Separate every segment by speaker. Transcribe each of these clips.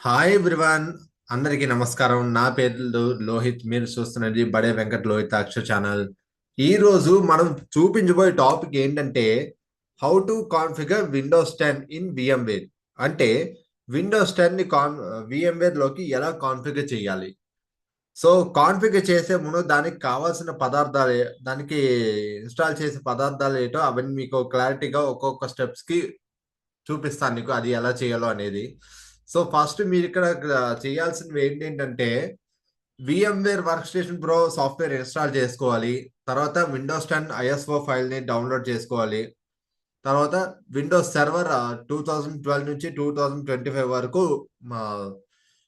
Speaker 1: Hi everyone, అందరికీ నమస్కారం. నా పేరు లోహిత్. మీరు చూస్తున్నది బడే వెంకట్ లోహిత్ అక్షర్ ఛానల్. ఈ రోజు మనం చూపించబోయే టాపిక్ ఏంటంటే how to configure Windows 10 in VMware. అంటే విండోస్ 10 ని VMware లోకి ఎలా కాన్ఫిగర్ చేయాలి. సో కాన్ఫిగర్ చేసే ముందు దానికి కావాల్సిన పదార్థాలు, దానికి ఇన్స్టాల్ చేసే పదార్థాలు ఏంటో అవన్నీ మీకు క్లారిటీగా ఒక్కొక్క స్టెప్స్ కి చూపిస్తాను నీకు అది ఎలా చేయాలో అనేది. సో ఫస్ట్ మీరు ఇక్కడ చేయాల్సినవి ఏంటంటే VMware workstation pro software install చేసుకోవాలి. తర్వాత విండోస్ 10 ISO ఫైల్ ని డౌన్లోడ్ చేసుకోవాలి. తర్వాత విండోస్ సర్వర్ 2012 నుంచి 2025 వరకు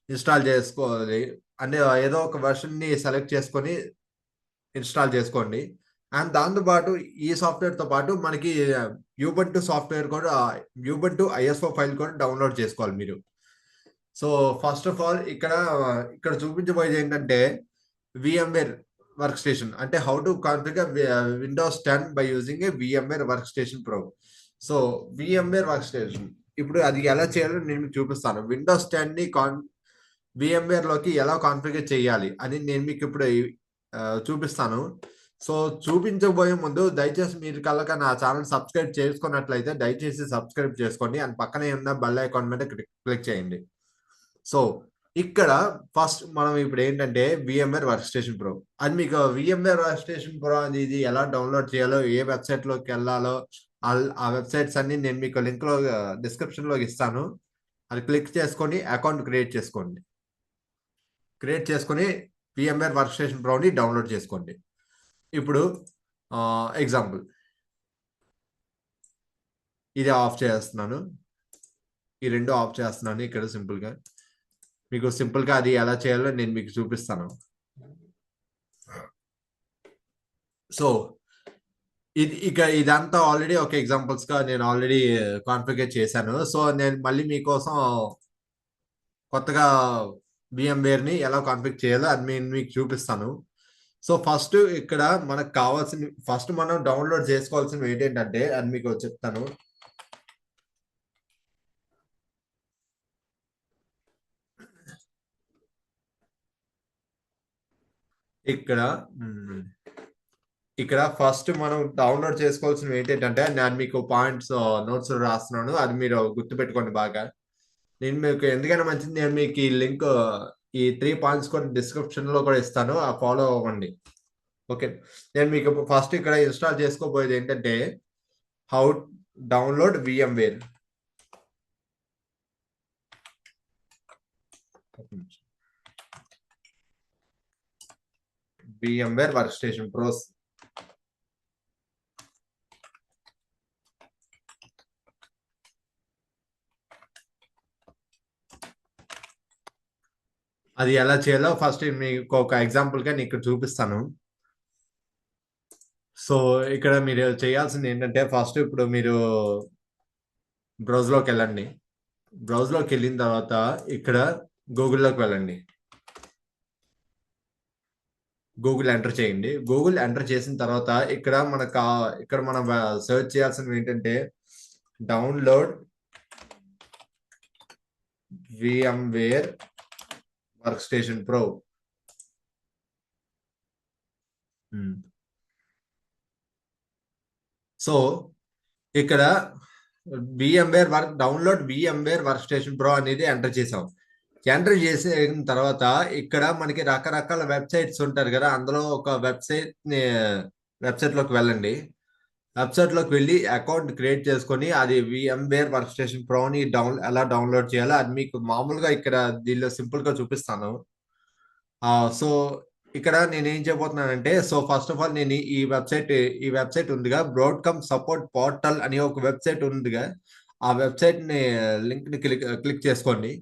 Speaker 1: ఇన్స్టాల్ చేసుకోవాలి. అంటే ఏదో ఒక వెర్షన్ ని సెలెక్ట్ చేసుకొని ఇన్స్టాల్ చేసుకోండి. అండ్ దాంతో పాటు ఈ సాఫ్ట్వేర్ తో పాటు మనకి యూబంటు సాఫ్ట్వేర్ కూడా, యూబంటు ISO ఫైల్ కూడా డౌన్లోడ్ చేసుకోవాలి మీరు. సో ఫస్ట్ ఆఫ్ ఆల్ ఇక్కడ చూపించబోయేది ఏంటంటే VMware వర్క్ స్టేషన్, అంటే how to configure Windows 10 by using a VMware workstation pro. So VMware work station ఇప్పుడు అది ఎలా చేయాలో నేను మీకు చూపిస్తాను. విండోస్ 10 ని VMware లోకి ఎలా కాన్ఫిగర్ చేయాలి అని నేను మీకు ఇప్పుడు చూపిస్తాను. సో చూపించబోయే ముందు దయచేసి మీరు కనుక నా ఛానల్ సబ్స్క్రైబ్ చేసుకున్నట్లయితే దయచేసి సబ్స్క్రైబ్ చేసుకోండి. అండ్ పక్కనే ఉన్న బెల్ ఐకాన్ మీద క్లిక్ చేయండి. సో ఇక్కడ ఫస్ట్ మనం ఇప్పుడు ఏంటంటే VMware వర్క్ స్టేషన్ ప్రో, అది మీకు VMware వర్క్ స్టేషన్ ప్రో అనేది ఎలా డౌన్లోడ్ చేయాలో, ఏ వెబ్సైట్ లోకి వెళ్ళాలో ఆ వెబ్సైట్స్ అన్ని నేను మీకు లింక్ లో డిస్క్రిప్షన్ లో ఇస్తాను. అది క్లిక్ చేసుకొని అకౌంట్ క్రియేట్ చేసుకోండి. క్రియేట్ చేసుకొని VMware వర్క్ స్టేషన్ ప్రోని డౌన్లోడ్ చేసుకోండి. ఇప్పుడు ఎగ్జాంపుల్ ఇది ఆఫ్ చేస్తున్నాను, ఈ రెండు ఆఫ్ చేస్తున్నాను. ఇక్కడ సింపుల్ గా అది ఎలా చేయాలో నేను మీకు చూపిస్తాను. సో ఇదంతా ఆల్రెడీ ఒక ఎగ్జాంపుల్స్ గా నేను ఆల్రెడీ కాన్ఫిగర్ చేశాను. సో నేను మళ్ళీ మీకోసం కొత్తగా VMware ని ఎలా కాన్ఫిగర్ చేయాలో అది నేను మీకు చూపిస్తాను. సో ఫస్ట్ ఇక్కడ మనకు ఫస్ట్ మనం డౌన్లోడ్ చేసుకోవాల్సినవి ఏంటంటే అది మీకు చెప్తాను. ఇక్కడ ఫస్ట్ మనం డౌన్లోడ్ చేసుకోవాల్సినవి ఏంటంటే నేను మీకు పాయింట్స్ నోట్స్ రాస్తున్నాను, అది మీరు గుర్తుపెట్టుకోండి బాగా. నేను మీకు ఎందుకైనా మంచిది, నేను మీకు ఈ లింక్, ఈ 3 పాయింట్స్ కూడా డిస్క్రిప్షన్ లో కూడా ఇస్తాను, ఆ ఫాలో అవ్వండి. ఓకే, నేను మీకు ఫస్ట్ ఇక్కడ ఇన్స్టాల్ చేసుకోబోయేది ఏంటంటే how download VMware. VMware workstation pros. అది ఎలా చేయాలో ఫస్ట్ మీకు ఒక ఎగ్జాంపుల్ గా నేను చూపిస్తాను. సో ఇక్కడ మీరు చేయాల్సింది ఏంటంటే ఫస్ట్ ఇప్పుడు మీరు బ్రౌజ్లోకి వెళ్ళండి. బ్రౌజ్లోకి వెళ్ళిన తర్వాత ఇక్కడ గూగుల్లోకి వెళ్ళండి. గూగుల్ ఎంటర్ చేయండి. గూగుల్ ఎంటర్ చేసిన తర్వాత ఇక్కడ మనం సెర్చ్ చేయాల్సినవి ఏంటంటే download VMware workstation pro. So ఇక్కడ download VMware workstation pro అనేది ఎంటర్ చేసాం. ఎంటర్ చేసిన తర్వాత ఇక్కడ మనకి రకరకాల వెబ్సైట్స్ ఉంటారు కదా, అందులో ఒక వెబ్సైట్ లోకి వెళ్ళండి. వెబ్సైట్ లోకి వెళ్ళి అకౌంట్ క్రియేట్ చేసుకొని అది VMware వర్క్ స్టేషన్ ప్రోని ఎలా డౌన్లోడ్ చేయాలో అది మీకు మామూలుగా ఇక్కడ దీనిలో సింపుల్ గా చూపిస్తాను. సో ఇక్కడ నేను ఏం చేయబోతున్నానంటే, సో ఫస్ట్ ఆఫ్ ఆల్ నేను ఈ వెబ్సైట్ ఉందిగా, బ్రాడ్కామ్ సపోర్ట్ పోర్టల్ అని ఒక వెబ్సైట్ ఉందిగా, ఆ వెబ్సైట్ ని లింక్ ని క్లిక్ చేసుకోండి.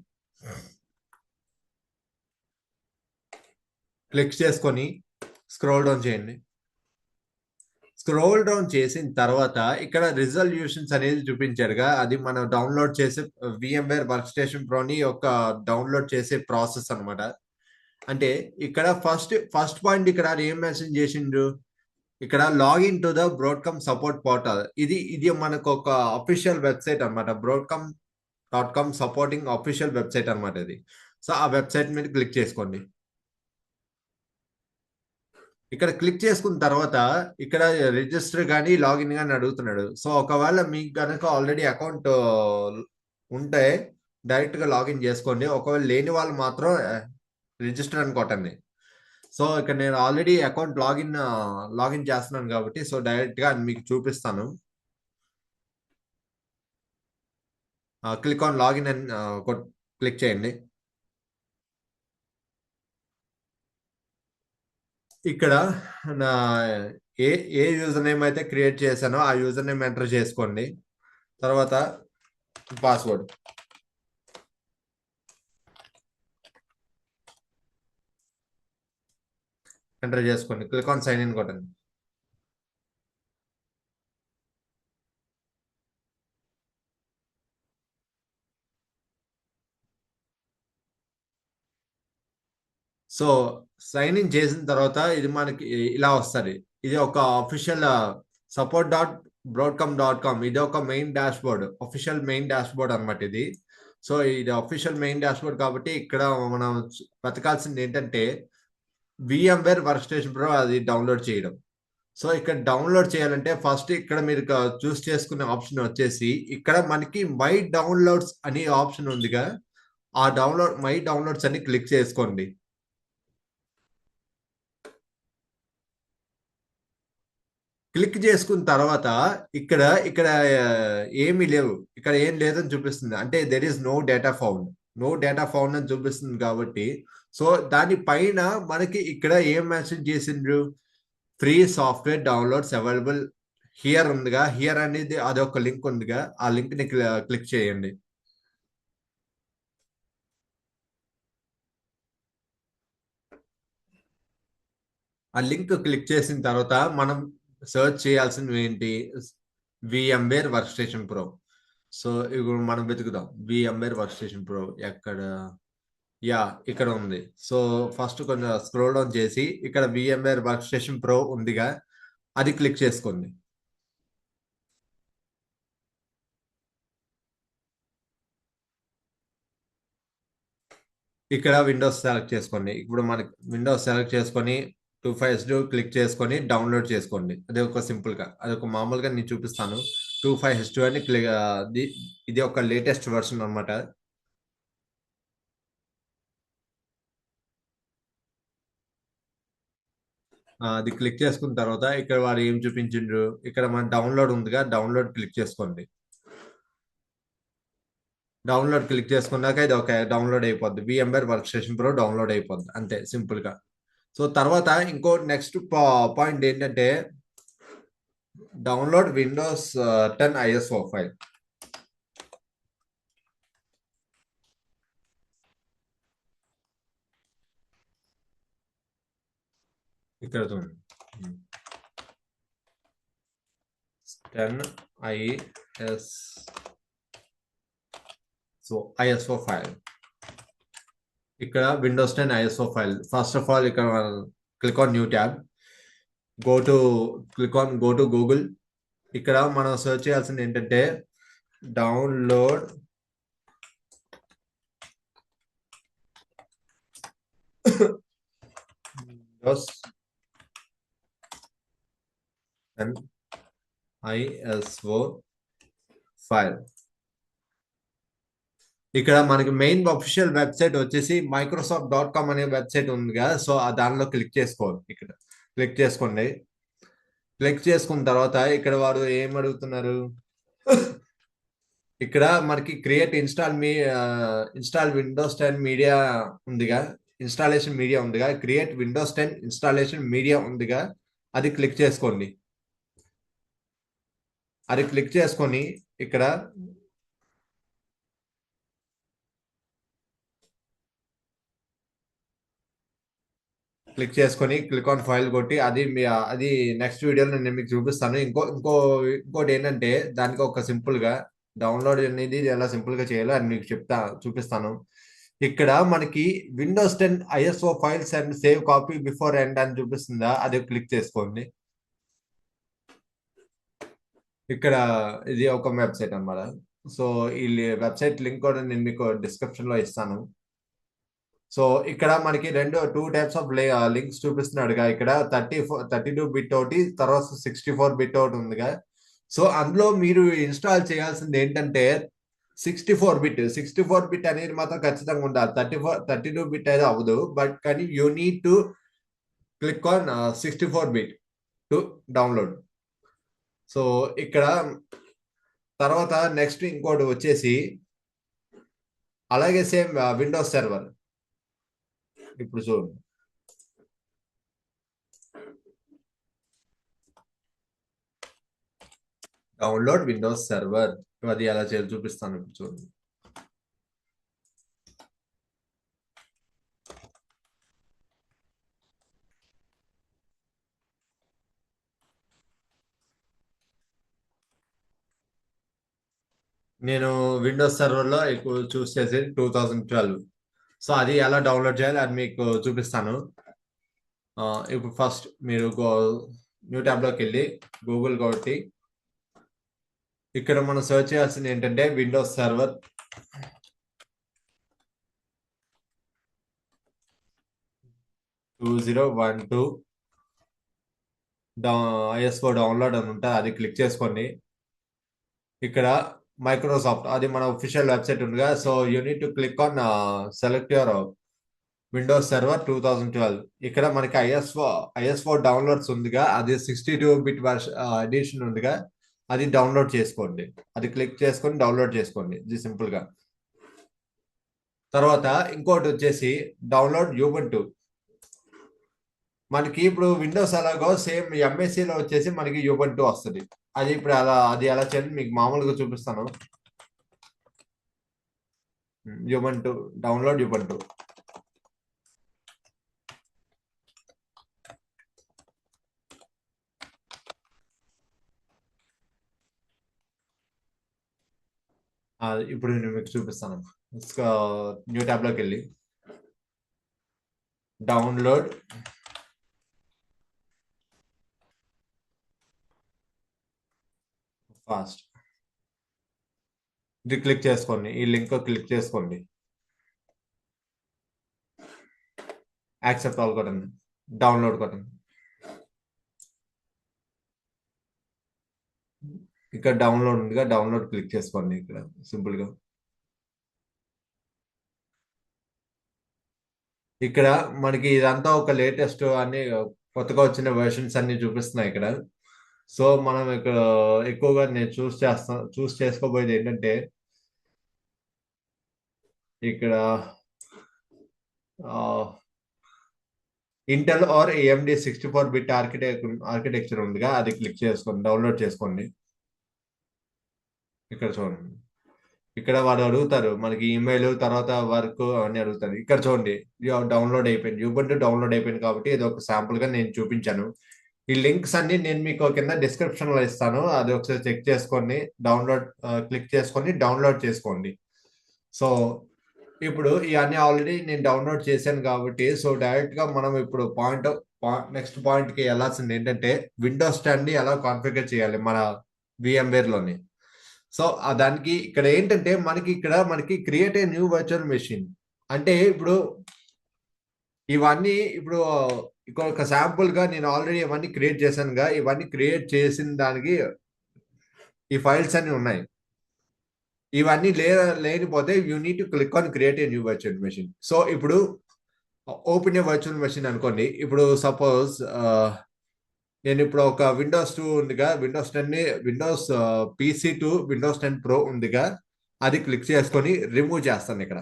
Speaker 1: క్లిక్ చేసుకొని స్క్రోల్ డౌన్ చేయండి. స్క్రోల్ డౌన్ చేసిన తర్వాత ఇక్కడ రిజల్యూషన్స్ అనేది చూపించారుగా, అది మనం డౌన్లోడ్ చేసే VMware వర్క్ స్టేషన్ ప్రోని ఒక డౌన్లోడ్ చేసే ప్రాసెస్ అనమాట. అంటే ఇక్కడ ఫస్ట్ పాయింట్ ఇక్కడ ఏం మెన్షన్ చేసిండ్రు, ఇక్కడ login to the Broadcom support portal. ఇది మనకు ఒక అఫీషియల్ వెబ్సైట్ అనమాట. Broadcom .com supporting official website అనమాట ఇది. సో ఆ వెబ్సైట్ మీద క్లిక్ చేసుకోండి. ఇక్కడ క్లిక్ చేసుకున్న తర్వాత ఇక్కడ రిజిస్టర్ కానీ లాగిన్ కానీ అడుగుతున్నాడు. సో ఒకవేళ మీకు కనుక ఆల్రెడీ అకౌంట్ ఉంటే డైరెక్ట్ గా లాగిన్ చేసుకోండి. ఒకవేళ లేని వాళ్ళు మాత్రం రిజిస్టర్ అని కొట్టండి. సో ఇక్కడ నేను ఆల్రెడీ అకౌంట్ లాగిన్ చేస్తున్నాను కాబట్టి సో డైరెక్ట్ గా మీకు చూపిస్తాను. క్లిక్ ఆన్ లాగిన్ అని క్లిక్ చేయండి. ఇక్కడ నా ఏ ఏ యూజర్ నేమ్ అయితే క్రియేట్ చేశానో ఆ యూజర్ నేమ్ ఎంటర్ చేసుకోండి. తర్వాత పాస్వర్డ్ ఎంటర్ చేసుకోండి. క్లిక్ ఆన్ సైన్ ఇన్ కొట్టండి. సో సైన్ ఇన్ చేసిన తర్వాత ఇది మనకి ఇలా వస్తుంది. ఇది ఒక అఫీషియల్ support.broadcom.com ఇది ఒక main dash board, official main dash board అనమాట ఇది. సో ఇది అఫీషియల్ మెయిన్ డాష్ బోర్డ్ కాబట్టి ఇక్కడ మనం వెతకాల్సింది ఏంటంటే VMware వర్క్ స్టేషన్ ప్రో అది డౌన్లోడ్ చేయడం. సో ఇక్కడ డౌన్లోడ్ చేయాలంటే ఫస్ట్ ఇక్కడ మీరు చూస్ చేసుకునే ఆప్షన్ వచ్చేసి ఇక్కడ మనకి మై డౌన్లోడ్స్ అనే ఆప్షన్ ఉందిగా, ఆ మై డౌన్లోడ్స్ అని క్లిక్ చేసుకోండి. క్లిక్ చేసుకున్న తర్వాత ఇక్కడ ఇక్కడ ఏమీ లేవు, ఇక్కడ ఏం లేదని చూపిస్తుంది. అంటే there is no data found అని చూపిస్తుంది కాబట్టి సో దానిపైన మనకి ఇక్కడ ఏం మెన్షన్ చేసిండ్రు, free software downloads available here ఉందిగా, హియర్ అనేది అదొక లింక్ ఉందిగా, ఆ లింక్ ని క్లిక్ చేయండి. ఆ లింక్ క్లిక్ చేసిన తర్వాత మనం సర్చ్ చేయాల్సింది ఏంటి, VMware workstation pro. So ఇప్పుడు మనం వెతుకుదాం VMware వర్క్ స్టేషన్ ప్రో ఎక్కడ, యా ఇక్కడ ఉంది. సో ఫస్ట్ కొంచెం స్క్రోల్ డౌన్ చేసి ఇక్కడ VMware వర్క్ స్టేషన్ ప్రో ఉందిగా, అది క్లిక్ చేసుకోండి. ఇక్కడ విండోస్ సెలెక్ట్ చేసుకోండి. ఇప్పుడు మనకి విండోస్ సెలెక్ట్ చేసుకొని 25 క్లిక్ చేసుకొని డౌన్లోడ్ చేసుకోండి. అది ఒక సింపుల్ గా, అది ఒక మామూలుగా నేను చూపిస్తాను. 25 అని ఇది ఒక లేటెస్ట్ వర్షన్ అనమాట. అది క్లిక్ చేసుకున్న తర్వాత ఇక్కడ వారు ఏం చూపించిండ్రు, ఇక్కడ మన డౌన్లోడ్ ఉందిగా, డౌన్లోడ్ క్లిక్ చేసుకోండి. డౌన్లోడ్ క్లిక్ చేసుకున్నాక ఇది ఒక డౌన్లోడ్ అయిపోద్ది, VMware workstation pro download అయిపోద్ది అంతే సింపుల్ గా. సో తర్వాత ఇంకో నెక్స్ట్ పాయింట్ ఏంటంటే డౌన్లోడ్ విండోస్ 10 ISO ఫైల్. ఇక్కడ చూడండి 10 ISO ఫైల్. ఇక్కడ Windows 10 ISO file. First of all ఇక్కడ click on new tab, go to Google. ఇక్కడ మనం సెర్చ్ చేయాల్సింది ఏంటంటే డౌన్లోడ్ విండోస్ 10 ISO ఫైల్. ఇక్కడ మనకి మెయిన్ అఫీషియల్ వెబ్సైట్ వచ్చేసి microsoft.com అనే వెబ్సైట్ ఉందిగా, సో దానిలో క్లిక్ చేసుకోవాలి. ఇక్కడ క్లిక్ చేసుకోండి. క్లిక్ చేసుకున్న తర్వాత ఇక్కడ వారు ఏం అడుగుతున్నారు, ఇక్కడ మనకి క్రియేట్ ఇన్స్టాల్ విండోస్ 10 మీడియా ఉందిగా, ఇన్స్టాలేషన్ మీడియా ఉందిగా, క్రియేట్ విండోస్ 10 ఇన్స్టాలేషన్ మీడియా ఉందిగా, అది క్లిక్ చేసుకోండి. అది క్లిక్ చేసుకొని ఇక్కడ క్లిక్ చేసుకొని క్లిక్ ఆన్ ఫైల్ కొట్టి అది నెక్స్ట్ వీడియోలో నేను మీకు చూపిస్తాను. ఇంకోటి ఏంటంటే దానికి ఒక సింపుల్ గా డౌన్లోడ్ అనేది ఎలా సింపుల్ గా చేయాలో అని మీకు చూపిస్తాను. ఇక్కడ మనకి windows 10 ISO files and save copy before end అని చూపిస్తుందా, అది క్లిక్ చేసుకోండి. ఇక్కడ ఇది ఒక వెబ్సైట్ అన్నమాట. సో ఈ వెబ్సైట్ లింక్ కూడా నేను మీకు డిస్క్రిప్షన్ లో ఇస్తాను. సో ఇక్కడ మనకి టూ టైప్స్ ఆఫ్ లింక్స్ చూపిస్తున్నాడుగా. ఇక్కడ 32 బిట్ ఒకటి, తర్వాత 64 బిట్ ఒకటి ఉందిగా. సో అందులో మీరు ఇన్స్టాల్ చేయాల్సింది ఏంటంటే 64 బిట్ అనేది మాత్రం ఖచ్చితంగా ఉండాలి. 32 బిట్ అయితే అవ్వదు, బట్ కానీ you need to click on 64 bit to download. So ఇక్కడ తర్వాత నెక్స్ట్ ఇంకోటి వచ్చేసి అలాగే సేమ్ విండోస్ సర్వర్. ఇప్పుడు చూడండి, డౌన్లోడ్ విండోస్ సర్వర్. అది ఎలా చేయాలి చూపిస్తాను. ఇప్పుడు చూడండి, నేను విండోస్ సర్వర్ లో ఎక్కువ చూస్ చేసేది 2012. సో అది ఎలా డౌన్లోడ్ చేయాలి అది మీకు చూపిస్తాను. ఇప్పుడు ఫస్ట్ మీరు న్యూ ట్యాబ్ లోకి వెళ్ళి గూగుల్ కొట్టి ఇక్కడ మనం సెర్చ్ చేయాల్సింది ఏంటంటే విండోస్ సర్వర్ 2012 ISO డౌన్లోడ్ అని ఉంటుంది, అది క్లిక్ చేసుకోండి. ఇక్కడ మైక్రోసాఫ్ట్, అది మన ఒఫిషియల్ వెబ్సైట్ ఉందిగా. So you need to click on select your Windows server 2012. ఇక్కడ మనకి ఐఎస్ఓ డౌన్లోడ్స్ ఉందిగా, అది 62 బిట్ ఎడిషన్ ఉందిగా, అది డౌన్లోడ్ చేసుకోండి. అది క్లిక్ చేసుకొని డౌన్లోడ్ చేసుకోండి, ఇది సింపుల్ గా. తర్వాత ఇంకోటి వచ్చేసి డౌన్లోడ్ యూబుంటు. మనకి ఇప్పుడు విండోస్ ఎలాగో సేమ్ ఎంఎస్సి లో వచ్చేసి మనకి యూబుంటు వస్తుంది. అది ఇప్పుడు అది ఎలా చేయాలి మీకు మామూలుగా చూపిస్తాను. యూబుంటు, డౌన్లోడ్ యూబుంటు. ఇప్పుడు నేను మీకు చూపిస్తాను. న్యూ ట్యాబ్ లోకి వెళ్ళి డౌన్లోడ్ ఫాస్ట్, ఇది క్లిక్ చేసుకోండి. ఈ లింక్ క్లిక్ చేసుకోండి. యాక్సెప్ట్ ఆల్ కొట్టండి, డౌన్లోడ్ కొట్టండి. ఇక్కడ డౌన్లోడ్ ఉందిగా, డౌన్లోడ్ క్లిక్ చేసుకోండి. ఇక్కడ సింపుల్ గా ఇక్కడ మనకి ఇదంతా ఒక లేటెస్ట్ అన్ని కొత్తగా వచ్చిన వెర్షన్స్ అన్ని చూపిస్తున్నాయి ఇక్కడ. సో మనం ఇక్కడ ఎక్కువగా నేను చూస్ చేసుకోబోయేది ఏంటంటే ఇక్కడ Intel or AMD 64 bit architecture ఉందిగా, అది క్లిక్ చేసుకోండి, డౌన్లోడ్ చేసుకోండి. ఇక్కడ చూడండి, ఇక్కడ వాడు అడుగుతారు మనకి ఈమెయిల్, తర్వాత వర్క్ అవన్నీ అడుగుతారు. ఇక్కడ చూడండి, డౌన్లోడ్ అయిపోయింది, యూబుంటు డౌన్లోడ్ అయిపోయింది. కాబట్టి ఇది ఒక శాంపుల్ గా నేను చూపించాను. ఈ లింక్స్ అన్ని నేను మీకు కింద డిస్క్రిప్షన్ లో ఇస్తాను, అది ఒకసారి చెక్ చేసుకోండి. క్లిక్ చేసుకొని డౌన్లోడ్ చేసుకోండి. సో ఇప్పుడు ఇవన్నీ ఆల్రెడీ నేను డౌన్లోడ్ చేశాను కాబట్టి, సో డైరెక్ట్ గా మనం ఇప్పుడు నెక్స్ట్ పాయింట్ కి వెళ్ళాల్సింది ఏంటంటే విండోస్ 10 ని ఎలా కాన్ఫిగర్ చేయాలి మన VMware లోని. సో దానికి ఇక్కడ ఏంటంటే మనకి create a new virtual machine అంటే ఇప్పుడు ఇవన్నీ ఇప్పుడు ఒక శాంపుల్ గా నేను ఆల్రెడీ ఇవన్నీ క్రియేట్ చేశానుగా. ఇవన్నీ క్రియేట్ చేసిన దానికి ఈ ఫైల్స్ అన్ని ఉన్నాయి. ఇవన్నీ లేనిపోతే you need to click on create a new virtual machine. So ఇప్పుడు ఓపెన్ ఏ వర్చువల్ మెషిన్ అనుకోండి. ఇప్పుడు సపోజ్ నేను ఇప్పుడు ఒక విండోస్ 2 ఉందిగా, Windows PC to Windows 10 Pro ఉందిగా, అది క్లిక్ చేసుకొని రిమూవ్ చేస్తాను. ఇక్కడ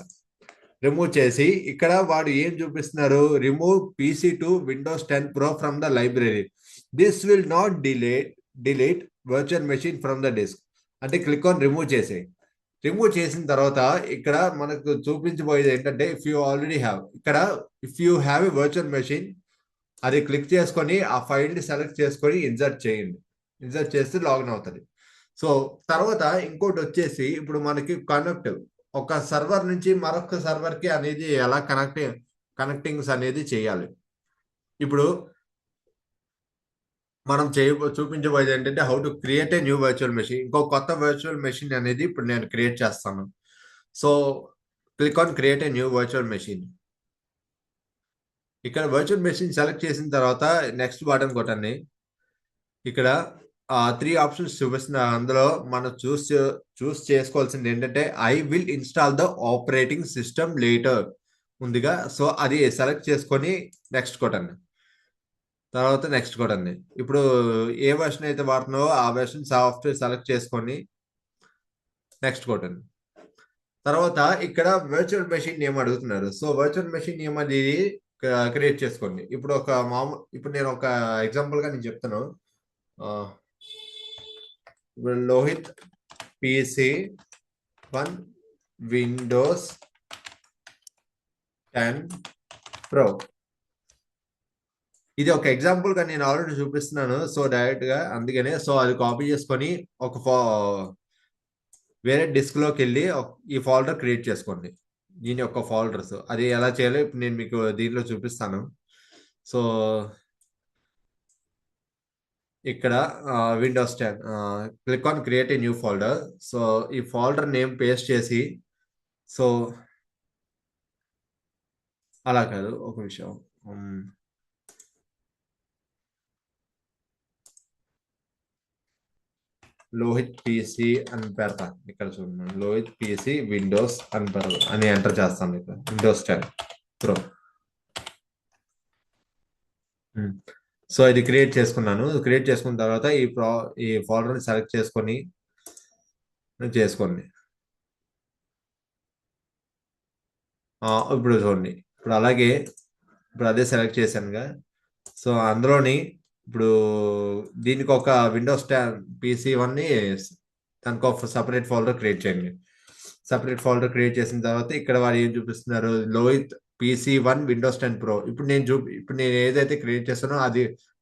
Speaker 1: రిమూవ్ చేసి ఇక్కడ వాడు ఏం చూపిస్తున్నారు, remove PC to Windows 10 Pro from the library. This will not delete virtual machine from the disk అంటే క్లిక్ ఆన్ రిమూవ్ చేసే. రిమూవ్ చేసిన తర్వాత ఇక్కడ మనకు చూపించబోయేది ఏంటంటే if you have a virtual machine, అది క్లిక్ చేసుకొని ఆ ఫైల్ ని సెలెక్ట్ చేసుకొని ఇన్సర్ట్ చేయండి. ఇన్సర్ట్ చేస్తే లాగిన్ అవుతుంది. సో తర్వాత ఇంకోటి వచ్చేసి ఇప్పుడు మనకి ఒక సర్వర్ నుంచి మరొక సర్వర్ కి అనేది ఎలా కనెక్టింగ్స్ అనేది చేయాలి. ఇప్పుడు మనం చూపించబోయేది ఏంటంటే how to create a new virtual machine. ఇంకో కొత్త వర్చువల్ మెషిన్ అనేది ఇప్పుడు నేను క్రియేట్ చేస్తాను. So click on create a new virtual machine. ఇక్కడ వర్చువల్ మెషిన్ సెలెక్ట్ చేసిన తర్వాత నెక్స్ట్ బటన్ కొట్టండి. ఇక్కడ 3 ఆప్షన్స్ చూపిస్తున్నా. అందులో మనం చూస్ చేసుకోవాల్సింది ఏంటంటే I will install the operating system later ఉందిగా. సో అది సెలెక్ట్ చేసుకొని నెక్స్ట్ కొట్టండి. తర్వాత నెక్స్ట్ కొట్టండి. ఇప్పుడు ఏ వెర్షన్ అయితే వాడుతున్నావో ఆ వెర్షన్ సాఫ్ట్వేర్ సెలెక్ట్ చేసుకొని నెక్స్ట్ కొట్టండి. తర్వాత ఇక్కడ వర్చువల్ మెషిన్ నేమ్ అడుగుతున్నారు. సో వర్చువల్ మెషిన్ నేమ్ అనేది క్రియేట్ చేసుకోండి. ఇప్పుడు నేను ఒక ఎగ్జాంపుల్ గా నేను చెప్తాను. Lohith PC1 windows 10 Pro. ఇది ఒక ఎగ్జాంపుల్ గా నేను ఆల్రెడీ చూపిస్తున్నాను. సో డైరెక్ట్ గా అందుకనే సో అది కాపీ చేసుకొని ఒక వేరే డిస్క్ లోకి వెళ్ళి ఈ ఫోల్డర్ క్రియేట్ చేసుకోండి. దీని యొక్క ఫోల్డర్స్ అది ఎలా చేయాలో ఇప్పుడు నేను మీకు దీంట్లో చూపిస్తాను. సో ఇక్కడ Windows 10 click on create a new folder. So ఈ ఫోల్డర్ నేమ్ పేస్ట్ చేసి సో అలా కాదు ఒక విషయం. లోహిత్ PC అని పెడతా. ఇక్కడ చూడండి, లోహిత్ PC విండోస్ అని ఎంటర్ చేస్తాను. ఇక్కడ విండోస్ 10 Pro. సో ఇది క్రియేట్ చేసుకున్నాను. క్రియేట్ చేసుకున్న తర్వాత ఈ ఫోల్డర్ని సెలెక్ట్ చేసుకొని చేసుకోండి. ఇప్పుడు చూడండి, ఇప్పుడు అలాగే ఇప్పుడు అదే సెలెక్ట్ చేశానుగా. సో అందులోని ఇప్పుడు దీనికి ఒక విండోస్ PC1ని దానికి ఒక సపరేట్ ఫోల్డర్ క్రియేట్ చేయండి. సపరేట్ ఫోల్డర్ క్రియేట్ చేసిన తర్వాత ఇక్కడ వారు ఏం చూపిస్తున్నారు, లోహిత్ PC1 విండోస్ 10 Pro. ఇప్పుడు నేను ఏదైతే క్రియేట్ చేస్తానో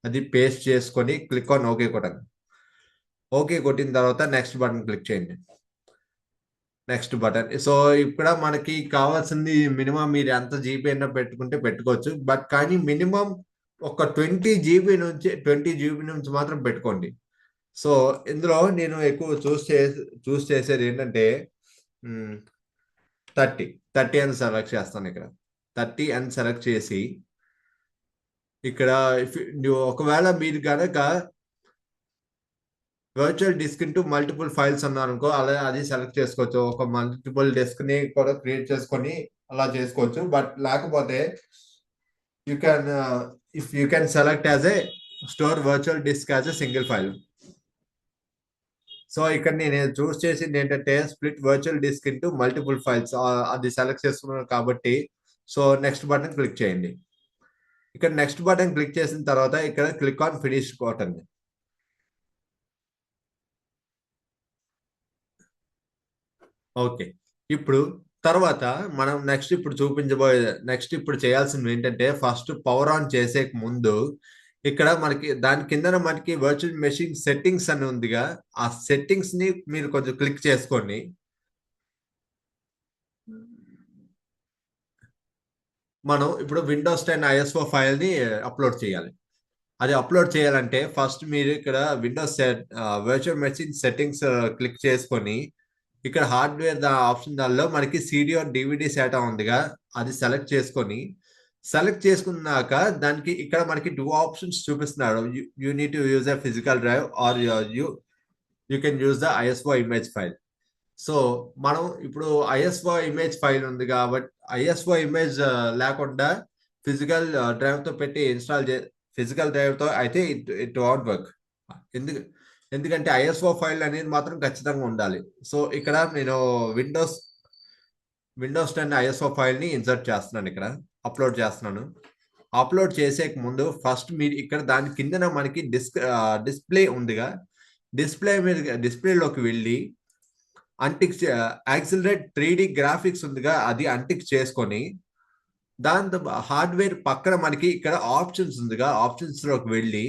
Speaker 1: అది పేస్ట్ చేసుకొని క్లిక్ ఆన్ ఓకే కొట్టండి. ఓకే కొట్టిన తర్వాత నెక్స్ట్ బటన్ క్లిక్ చేయండి. Next button. సో ఇక్కడ మనకి కావాల్సింది మినిమం మీరు ఎంత జీబీ అయినా పెట్టుకుంటే పెట్టుకోవచ్చు. బట్ కానీ మినిమం ఒక 20 GB నుంచి మాత్రం పెట్టుకోండి. సో ఇందులో నేను ఎక్కువ చూస్ చేసేది ఏంటంటే 30 అని సెలెక్ట్ చేస్తాను. ఇక్కడ 30 అని సెలెక్ట్ చేసి ఇక్కడ ఒకవేళ మీరు కనుక virtual disk into multiple files అన్నారనుకో, అలా అది సెలెక్ట్ చేసుకోవచ్చు. ఒక మల్టిపుల్ డిస్క్ ని కూడా క్రియేట్ చేసుకొని అలా చేసుకోవచ్చు. బట్ లేకపోతే you can select as a store virtual disk as a single file. So ఇక్కడ నేను చూస్ చేసింది ఏంటంటే split virtual disk into multiple files, అది సెలెక్ట్ చేసుకున్నాను కాబట్టి సో నెక్స్ట్ బటన్ క్లిక్ చేయండి. ఇక్కడ నెక్స్ట్ బటన్ క్లిక్ చేసిన తర్వాత ఇక్కడ క్లిక్ ఆన్ ఫినిష్ కొట్టండి. ఓకే, ఇప్పుడు తర్వాత మనం నెక్స్ట్ ఇప్పుడు చేయాల్సింది ఏంటంటే ఫస్ట్ పవర్ ఆన్ చేసే ముందు ఇక్కడ మనకి దాని కింద మనకి వర్చువల్ మెషిన్ సెట్టింగ్స్ అని ఉందిగా, ఆ సెట్టింగ్స్ ని మీరు కొంచెం క్లిక్ చేసుకోండి. మనం ఇప్పుడు విండోస్ 10 ISO ఫైల్ ని అప్లోడ్ చేయాలి. అది అప్లోడ్ చేయాలంటే ఫస్ట్ మీరు ఇక్కడ Windows virtual machine settings click చేసుకొని ఇక్కడ హార్డ్వేర్ ఆప్షన్ దానిలో మనకి CD ఆర్ DVD SATA ఉందిగా, అది సెలెక్ట్ చేసుకున్నాక దానికి ఇక్కడ మనకి 2 ఆప్షన్స్ చూపిస్తున్నాడు. You need to use a physical drive or you can use the ISO image file. So మనం ఇప్పుడు ISO ఇమేజ్ ఫైల్ ఉంది కాబట్టి ISO ఇమేజ్ లేకుండా ఫిజికల్ డ్రైవ్ తో పెట్టి ఫిజికల్ డ్రైవ్ తో అయితే ఇట్ వాంట్ వర్క్. ఎందుకంటే ISO ఫైల్ అనేది మాత్రం ఖచ్చితంగా ఉండాలి. సో ఇక్కడ నేను విండోస్ 10 ISO ఫైల్ ని ఇన్సర్ట్ చేస్తున్నాను. ఇక్కడ అప్లోడ్ చేస్తున్నాను. అప్లోడ్ చేసే ముందు ఫస్ట్ మీరు ఇక్కడ దాని కింద మనకి డిస్ప్లే ఉందిగా, డిస్ప్లేలోకి వెళ్ళి అంటిక్ యాక్సిలరేట్ 3D గ్రాఫిక్స్ ఉందిగా, అది అంటిక్ చేసుకొని దాంతో హార్డ్వేర్ పక్కన మనకి ఇక్కడ ఆప్షన్స్ ఉందిగా, ఆప్షన్స్ లోకి వెళ్ళి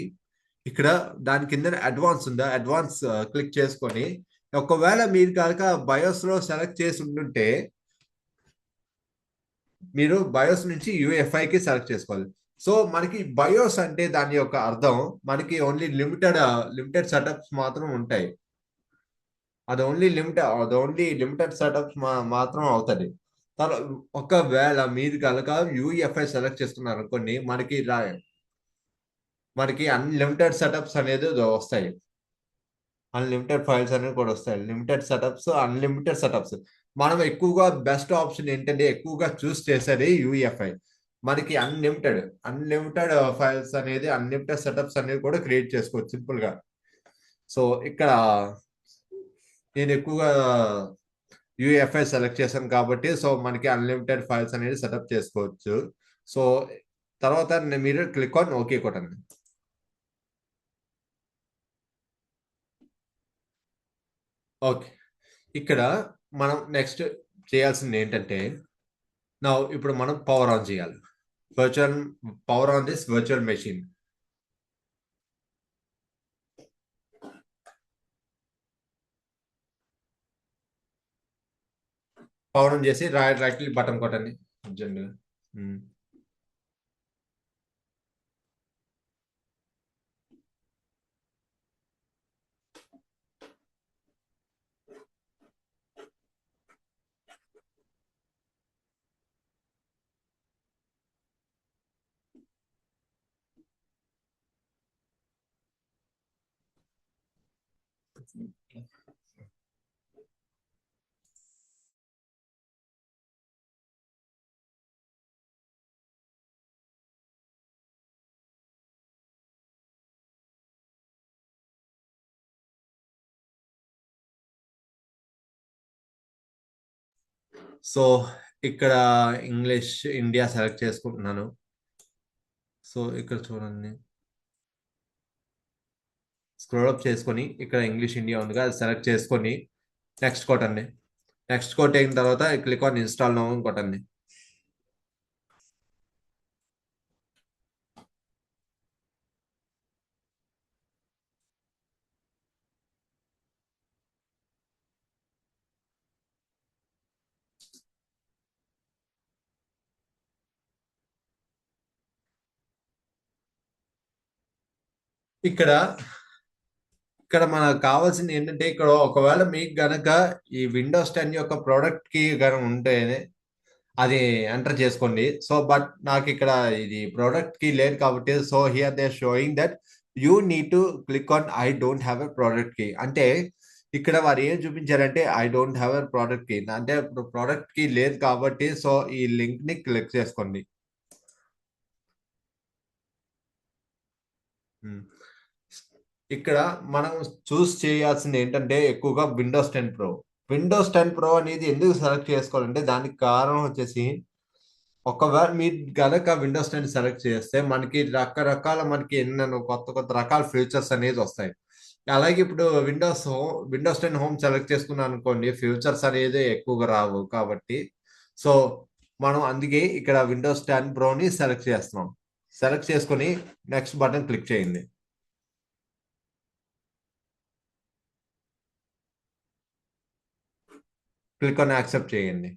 Speaker 1: ఇక్కడ దాని కింద అడ్వాన్స్ ఉందా, అడ్వాన్స్ క్లిక్ చేసుకొని ఒకవేళ మీరు కనుక బయోస్ లో సెలెక్ట్ చేసి ఉంటుంటే మీరు బయోస్ నుంచి UEFI కి సెలెక్ట్ చేసుకోవాలి. సో మనకి బయోస్ అంటే దాని యొక్క అర్థం మనకి ఓన్లీ లిమిటెడ్ సెటప్స్ మాత్రం ఉంటాయి. అది ఓన్లీ లిమిటెడ్ సెటప్స్ మాత్రం అవుతుంది. ఒకవేళ మీరు కనుక యూఈఎఫ్ఐ సెలెక్ట్ చేసుకున్నారు అనుకోండి, మనకి అన్లిమిటెడ్ సెటప్స్ అనేది వస్తాయి. అన్లిమిటెడ్ ఫైల్స్ అనేవి కూడా వస్తాయి. Unlimited setups. మనం ఎక్కువగా బెస్ట్ ఆప్షన్ ఏంటంటే ఎక్కువగా చూస్ చేసేది యూఈఎఫ్ఐ. మనకి అన్లిమిటెడ్ ఫైల్స్ అనేది అన్లిమిటెడ్ సెటప్స్ అనేవి కూడా క్రియేట్ చేసుకోవచ్చు సింపుల్ గా. సో ఇక్కడ నేను ఎక్కువగా యూఎఫ్ఐ సెలెక్ట్ చేశాను కాబట్టి సో మనకి అన్లిమిటెడ్ ఫైల్స్ అనేది సెటప్ చేసుకోవచ్చు. సో తర్వాత మీరు క్లిక్ ఆన్ ఓకే కొట్టండి. ఓకే, ఇక్కడ మనం నెక్స్ట్ చేయాల్సింది ఏంటంటే ఇప్పుడు మనం పవర్ ఆన్ చేయాలి. Power on this virtual machine. Power on చేసి రైట్ క్లిక్ బటన్ కొట్టండి. సో ఇక్కడ ఇంగ్లీష్ ఇండియా సెలెక్ట్ చేసుకుంటున్నాను. సో ఇక్కడ చూడండి, స్క్రోల్ అప్ చేసుకొని ఇక్కడ ఇంగ్లీష్ ఇండియా ఉందిగా, అది సెలెక్ట్ చేసుకొని నెక్స్ట్ కొట్టండి. నెక్స్ట్ కొట్టిన తర్వాత క్లిక్ ఆన్ ఇన్స్టాల్ నౌ కొట్టండి. ఇక్కడ ఇక్కడ మనకు కావాల్సింది ఏంటంటే ఇక్కడ ఒకవేళ మీకు గనక ఈ విండోస్ 10 యొక్క ప్రోడక్ట్ కి గనక ఉంటేనే అది ఎంటర్ చేసుకోండి. సో బట్ నాకు ఇక్కడ ఇది ప్రోడక్ట్ కి లేదు కాబట్టి so here they showing that you need to click on I don't have a product key. అంటే ఇక్కడ వారు ఏం చూపించారంటే ఐ don't have a product key అంటే ప్రోడక్ట్ కి లేదు కాబట్టి సో ఈ లింక్ ని క్లిక్ చేసుకోండి. ఇక్కడ మనం చూస్ చేయాల్సింది ఏంటంటే ఎక్కువగా విండోస్ 10 ప్రో అనేది ఎందుకు సెలెక్ట్ చేసుకోవాలంటే దానికి కారణం వచ్చేసి ఒకవేళ మీరు గనక విండోస్ 10 సెలెక్ట్ చేస్తే మనకి రకరకాల మనకి ఎన్నో కొత్త కొత్త రకాల ఫీచర్స్ అనేది వస్తాయి. అలాగే ఇప్పుడు విండోస్ 10 హోమ్ సెలెక్ట్ చేసుకున్నాను అనుకోండి, ఫీచర్స్ అనేది ఎక్కువగా రావు కాబట్టి సో మనం అందుకే ఇక్కడ విండోస్ 10 ప్రోని సెలెక్ట్ చేస్తున్నాం. సెలెక్ట్ చేసుకొని నెక్స్ట్ బటన్ క్లిక్ చేయండి. క్లిక్ ఆన్ యాక్సెప్ట్ చేయండి.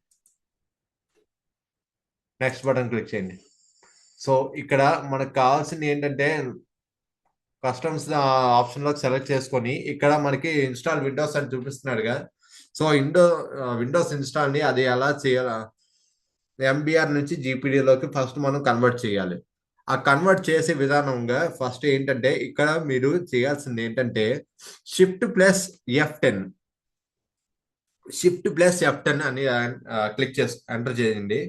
Speaker 1: నెక్స్ట్ బటన్ క్లిక్ చేయండి. సో ఇక్కడ మనకు కావాల్సింది ఏంటంటే కస్టమ్స్ ఆప్షన్ లో సెలెక్ట్ చేసుకొని ఇక్కడ మనకి ఇన్స్టాల్ విండోస్ అని చూపిస్తున్నాడుగా. సో విండోస్ ఇన్స్టాల్ ని అది ఎలా చేయాలి, ఎంబీఆర్ నుంచి జీపీడీలోకి ఫస్ట్ మనం కన్వర్ట్ చేయాలి. ఆ కన్వర్ట్ చేసే విధానంగా ఫస్ట్ ఏంటంటే ఇక్కడ మీరు చేయాల్సింది ఏంటంటే షిఫ్ట్ ప్లస్ F10 అని క్లిక్ చేసి ఎంటర్ చేయండి.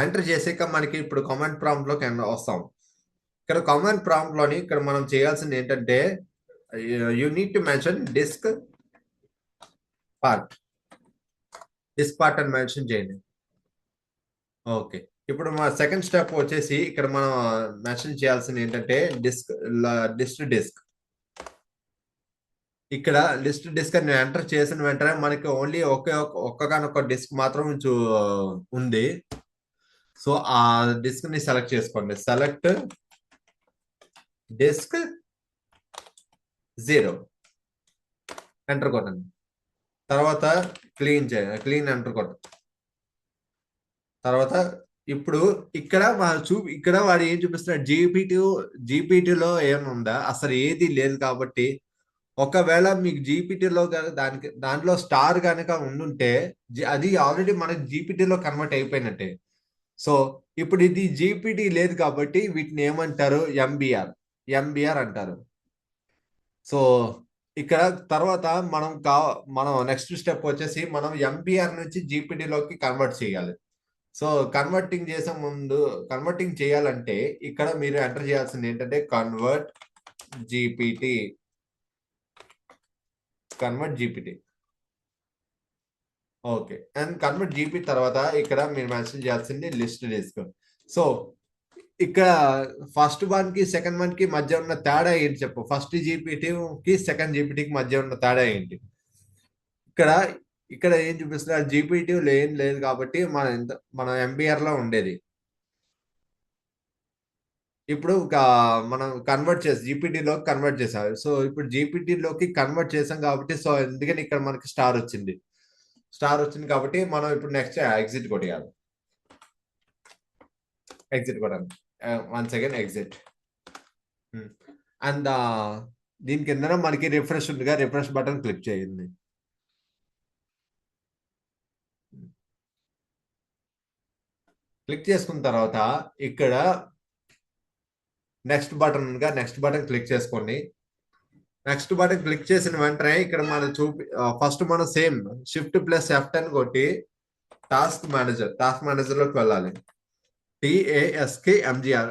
Speaker 1: ఎంటర్ చేసాక మనకి ఇప్పుడు కమాండ్ ప్రాంప్ట్ లోకి వస్తాం. ఇక్కడ కమాండ్ ప్రాంప్ట్ లోని ఇక్కడ మనం చేయాల్సింది ఏంటంటే you need to mention disk part అని మెన్షన్ చేయండి. ఓకే, ఇప్పుడు మా సెకండ్ స్టెప్ వచ్చేసి ఇక్కడ మనం మెన్షన్ చేయాల్సింది ఏంటంటే డిస్క్. ఇక్కడ డిస్క్ అని ఎంటర్ చేసిన వెంటనే మనకి ఓన్లీ ఒక్కగానొక్క డిస్క్ మాత్రం ఉంది. సో ఆ డిస్క్ ని సెలెక్ట్ చేసుకోండి. సెలెక్ట్ డిస్క్ 0 ఎంటర్ కొట్టండి. తర్వాత క్లీన్ ఎంటర్ కొట్టండి. తర్వాత ఇప్పుడు ఇక్కడ వాడు ఏం చూపిస్తున్నాడు, జీపీటీలో ఏముందా, అసలు ఏది లేదు కాబట్టి ఒకవేళ మీకు జీపీటీలో దాంట్లో స్టార్ కనుక ఉండుంటే అది ఆల్రెడీ మనకి జీపీటీలో కన్వర్ట్ అయిపోయినట్టే. సో ఇప్పుడు ఇది జీపీటీ లేదు కాబట్టి వీటిని ఏమంటారు, ఎంబీఆర్ అంటారు. సో ఇక్కడ తర్వాత మనం నెక్స్ట్ స్టెప్ వచ్చేసి మనం ఎంబీఆర్ నుంచి జీపీటీలోకి కన్వర్ట్ చేయాలి. సో కన్వర్టింగ్ చేయాలంటే ఇక్కడ మీరు ఎంటర్ చేయాల్సింది ఏంటంటే GPT convert GPT. Okay, and convert GP తర్వాత ఇక్కడ మీరు మెన్షన్ చేయాల్సింది లిస్ట్ డిస్క్. సో ఇక్కడ ఫస్ట్ వన్ కి సెకండ్ వన్ కి మధ్య ఉన్న తేడా ఏంటి చెప్పు, ఫస్ట్ జీపీటీ కి సెకండ్ జీపీటీకి మధ్య ఉన్న తేడా ఏంటి? ఇక్కడ ఇక్కడ ఏం చూపిస్తున్నారు, జీపీటీ ఏం లేదు కాబట్టి మన ఎంబీఆర్ లో ఉండేది. ఇప్పుడు మనం జీపీటీలోకి కన్వర్ట్ చేసాం. సో ఇప్పుడు జీపీటీలోకి కన్వర్ట్ చేసాం కాబట్టి సో ఎందుకని ఇక్కడ మనకి స్టార్ వచ్చింది కాబట్టి మనం ఇప్పుడు నెక్స్ట్ ఎగ్జిట్ కొట్టేయాలి. ఎగ్జిట్ కొట్టాలి, వన్స్ అగైన్ ఎగ్జిట్. అండ్ దీని కింద మనకి రిఫ్రెష్ ఉందిగా, రిఫ్రెష్ బటన్ క్లిక్ చేయండి. క్లిక్ చేసుకున్న తర్వాత ఇక్కడ నెక్స్ట్ బటన్ క్లిక్ చేసుకోండి. నెక్స్ట్ బటన్ క్లిక్ చేసిన వెంటనే ఇక్కడ మనం ఫస్ట్ మనం సేమ్ షిఫ్ట్ ప్లస్ F10 కొట్టి టాస్క్ మేనేజర్ లోకి వెళ్ళాలి. TASKMGR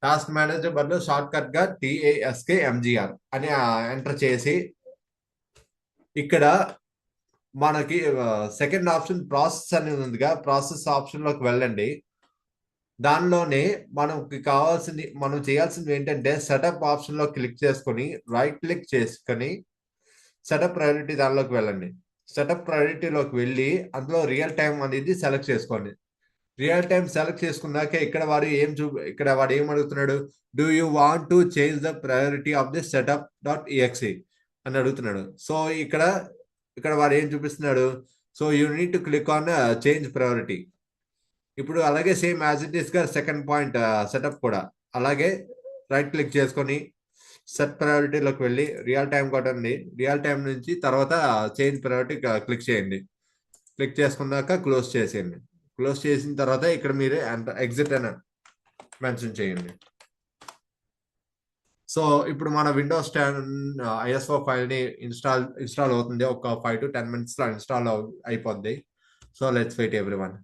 Speaker 1: టాస్క్ మేనేజర్ బదులు షార్ట్ కట్ గా TASKMGR అని ఎంటర్ చేసి ఇక్కడ మనకి సెకండ్ ఆప్షన్ ప్రాసెస్ అనేది ఉందిగా, ప్రాసెస్ ఆప్షన్ లోకి వెళ్ళండి. దానిలోనే మనం చేయాల్సింది ఏంటంటే సెటప్ ఆప్షన్ లో క్లిక్ చేసుకొని రైట్ క్లిక్ చేసుకొని సెటప్ ప్రయారిటీ దానిలోకి వెళ్ళండి. సెటప్ ప్రయారిటీలోకి వెళ్ళి అందులో రియల్ టైం అనేది సెలెక్ట్ చేసుకోండి. రియల్ టైం సెలెక్ట్ చేసుకున్నాక ఇక్కడ వాడు ఏం అడుగుతున్నాడు, do you want to change the priority of the setup.exe అని అడుగుతున్నాడు. సో ఇక్కడ వాడు ఏం చూపిస్తున్నాడు, so you need to click on change priority. ఇప్పుడు అలాగే సేమ్ యాజ్ ఇట్ ఈస్ గా సెకండ్ పాయింట్ సెటప్ కూడా అలాగే రైట్ క్లిక్ చేసుకొని సెట్ ప్రయారిటీలోకి వెళ్ళి రియల్ టైం కొట్టండి. రియల్ టైం నుంచి తర్వాత చేంజ్ ప్రయారిటీ క్లిక్ చేయండి. క్లిక్ చేసుకున్నాక క్లోజ్ చేసేయండి. క్లోజ్ చేసిన తర్వాత ఇక్కడ మీరు ఎగ్జిట్ అని మెన్షన్ చేయండి. సో ఇప్పుడు మన విండోస్ 10 ISO ఫైల్ ని ఇన్స్టాల్ అవుతుంది. ఒక 5 to 10 minutes లో ఇన్స్టాల్ అయిపోద్ది. So let's wait everyone.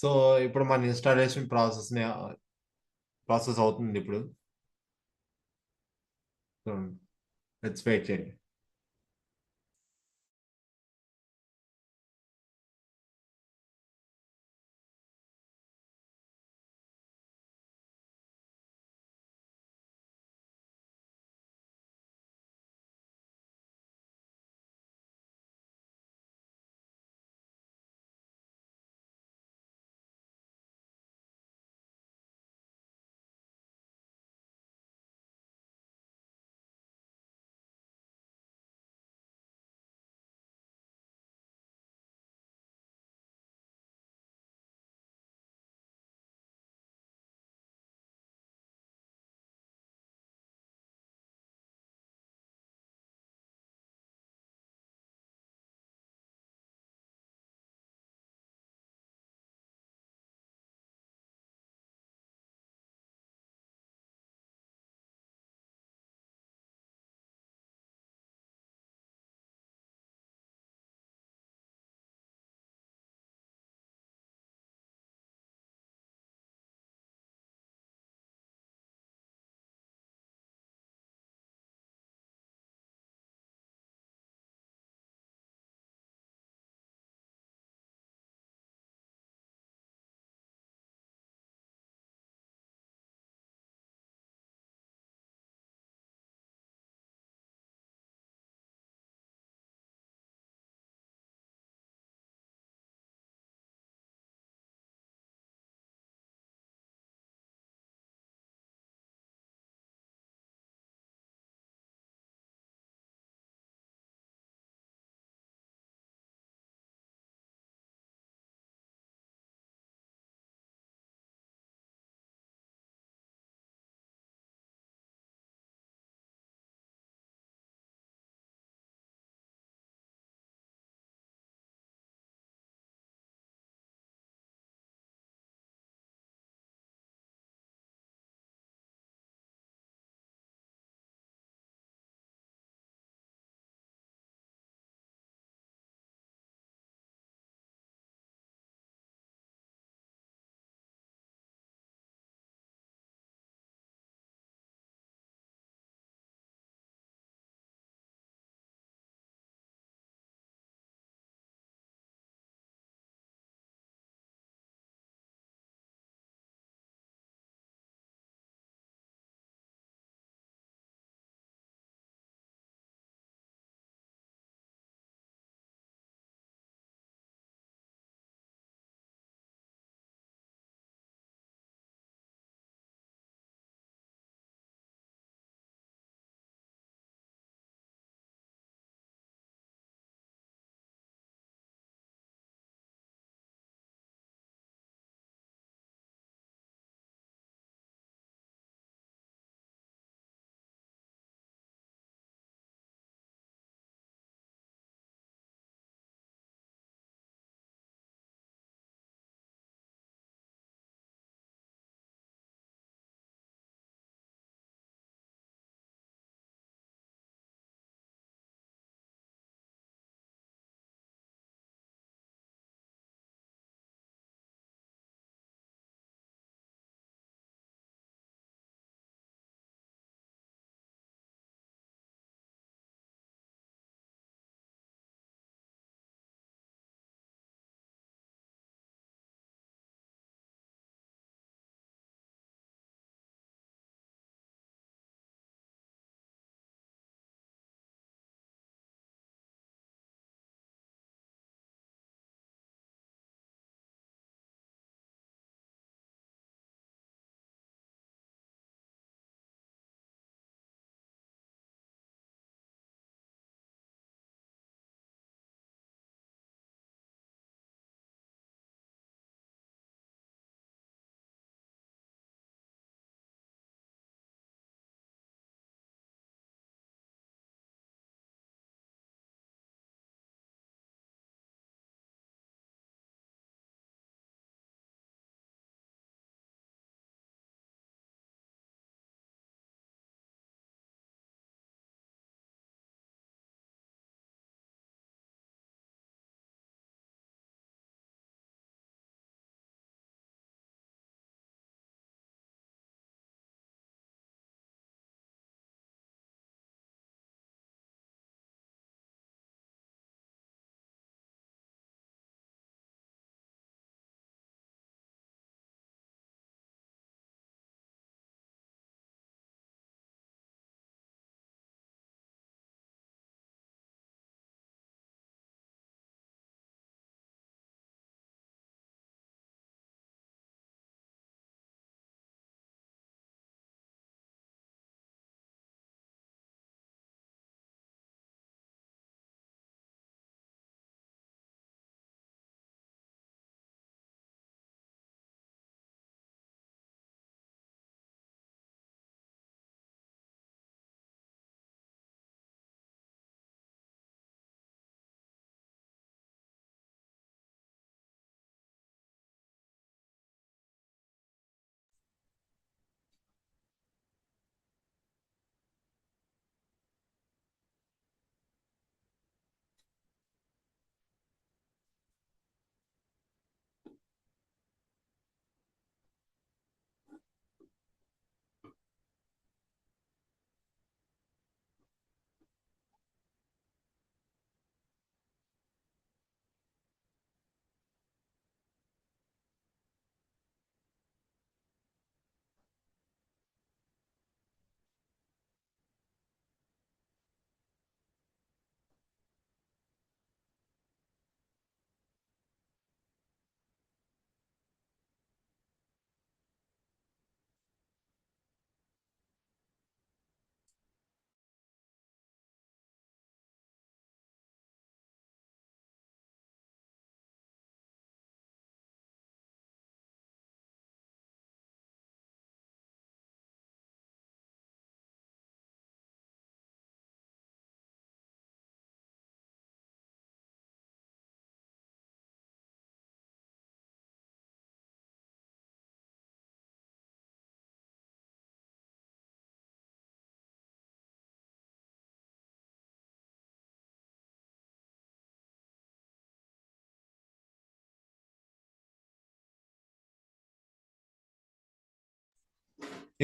Speaker 1: So ఇప్పుడు మన ఇన్స్టాలేషన్ ప్రాసెస్ అవుతుంది ఇప్పుడు. లెట్స్ వెయిట్ చేయండి.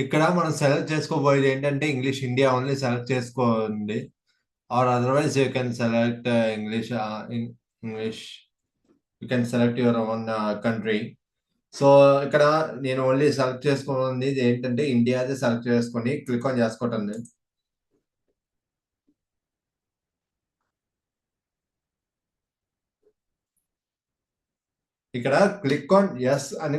Speaker 1: ఇక్కడ మనం సెలెక్ట్ చేసుకోబోయేది ఏంటంటే ఇంగ్లీష్ ఇండియా ఓన్లీ సెలెక్ట్ చేసుకోండి. Or otherwise you can select English English you can select your own country. So ఇక్కడ నేను ఓన్లీ సెలెక్ట్ చేసుకున్నది ఏంటంటే ఇండియాదే సెలెక్ట్ చేసుకొని క్లిక్ ఆన్ చేసుకోవటం. ఇక్కడ క్లిక్ ఆన్ ఎస్ అని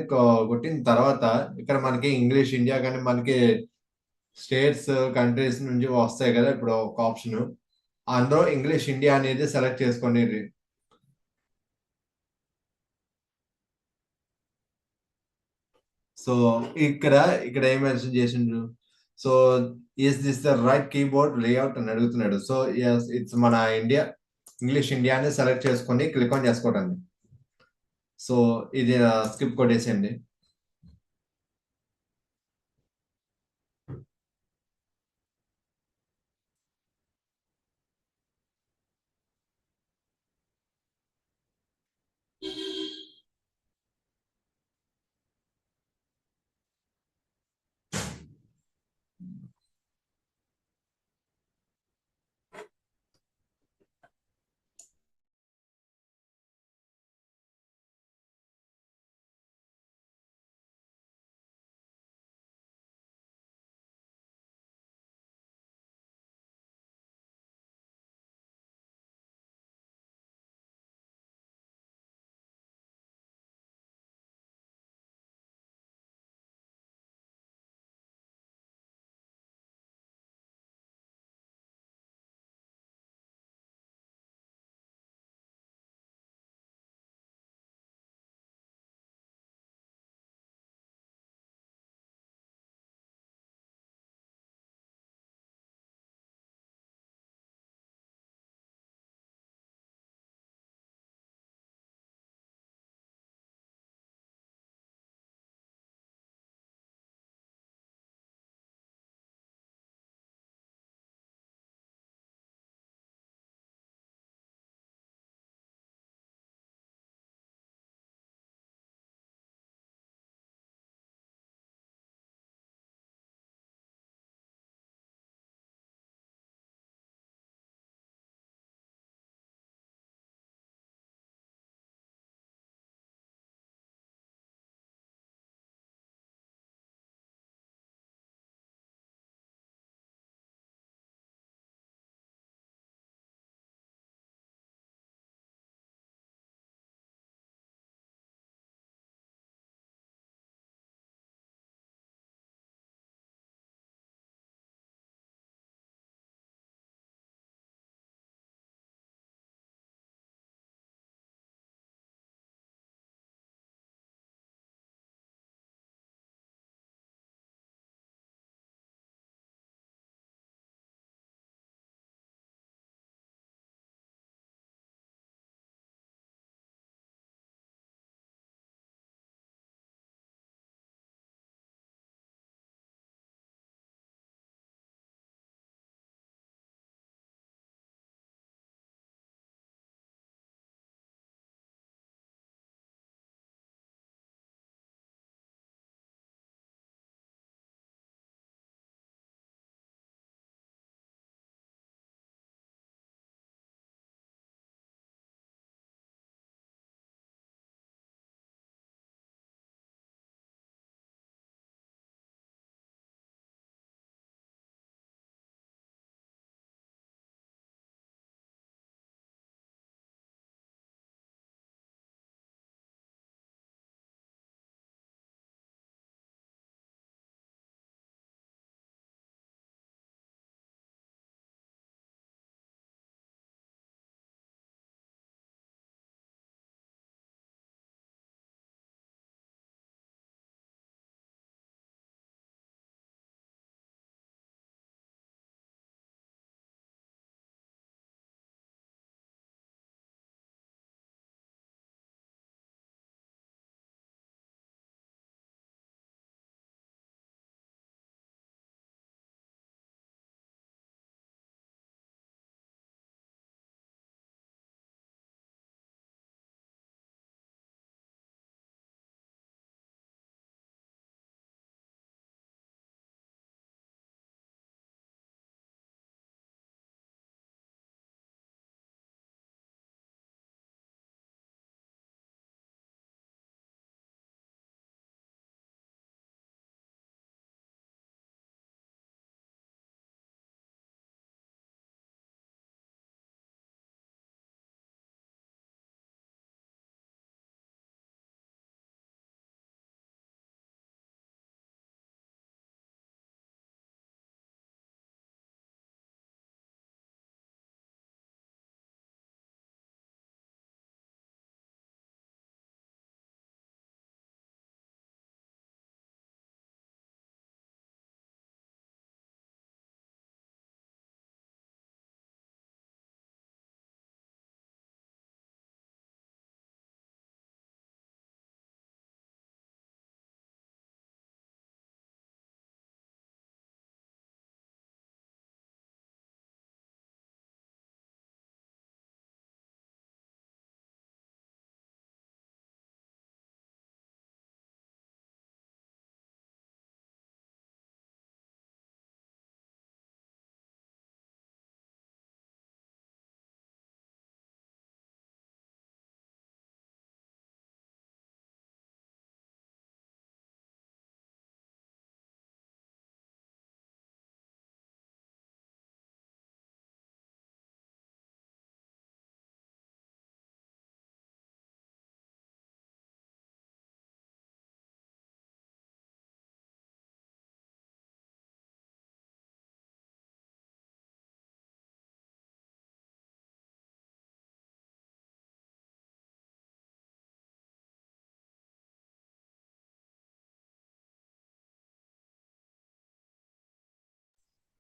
Speaker 1: కొట్టిన తర్వాత ఇక్కడ మనకి ఇంగ్లీష్ ఇండియా కానీ మనకి స్టేట్స్ కంట్రీస్ నుంచి వస్తాయి కదా ఇప్పుడు ఒక ఆప్షన్. అందులో ఇంగ్లీష్ ఇండియా అనేది సెలెక్ట్ చేసుకోండి. సో ఇక్కడ ఇక్కడ ఏం మెన్షన్ చేసిండ్రు. So is this the right keyboard layout అని అడుగుతున్నాడు. సో ఎస్ ఇట్స్ మన ఇండియా ఇంగ్లీష్ ఇండియాని సెలెక్ట్ చేసుకొని క్లిక్ ఆన్ చేసుకోవటండి. సో ఇది స్కిప్ కొట్టేసేయండి.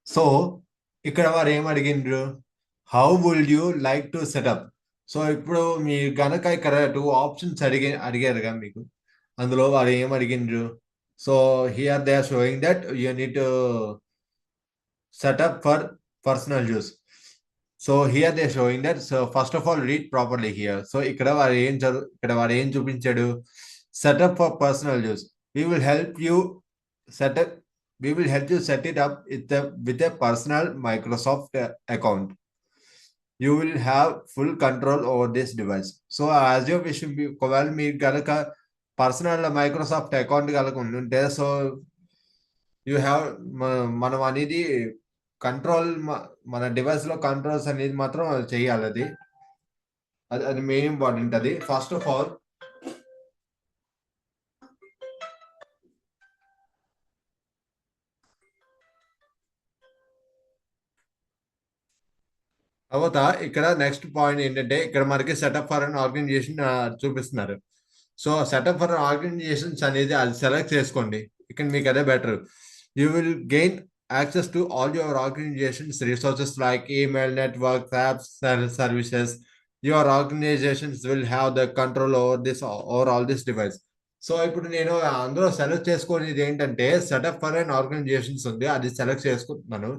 Speaker 1: సో ఇక్కడ వారు ఏం అడిగిండ్రు, how would you like to set up. So ఇప్పుడు మీ గనక ఇక్కడ టూ ఆప్షన్స్ అడిగారుగా మీకు, అందులో వారు ఏం అడిగిండ్రు. So here they are showing that you need to set up for personal use. So here they showing that, so first of all read properly here. So ఇక్కడ వాడు ఏం చూపించాడు, set up for personal use. We will help you set up we will help you set it up with a personal Microsoft account. You will have full control over this device. So as you wish, ఒకవేళ మీకు కనుక personal Microsoft account కనుక ఉంటే, so you have, మనం అనేది control, మన device లో controls అనేది మాత్రం చేయాలి. అది అది అది మెయిన్ ఇంపార్టెంట్. అది ఫస్ట్ ఆఫ్ ఆల్ తర్వాత ఇక్కడ నెక్స్ట్ పాయింట్ ఏంటంటే, ఇక్కడ మనకి సెటప్ ఫర్ అన్ ఆర్గనైజేషన్ చూపిస్తున్నారు. సో సెటప్ ఫర్ ఆర్గనైజేషన్స్ అనేది అది సెలెక్ట్ చేసుకోండి. ఇక్కడ మీకు అదే better. You will gain access to all your organization's resources like email, network, apps, services. Your organizations will have the control over all this device. So ఇప్పుడు నేను అందులో select చేసుకునేది ఏంటంటే, సెటప్ ఫర్ అన్ ఆర్గనైజేషన్స్ ఉంది, అది select చేసుకుంటున్నాను.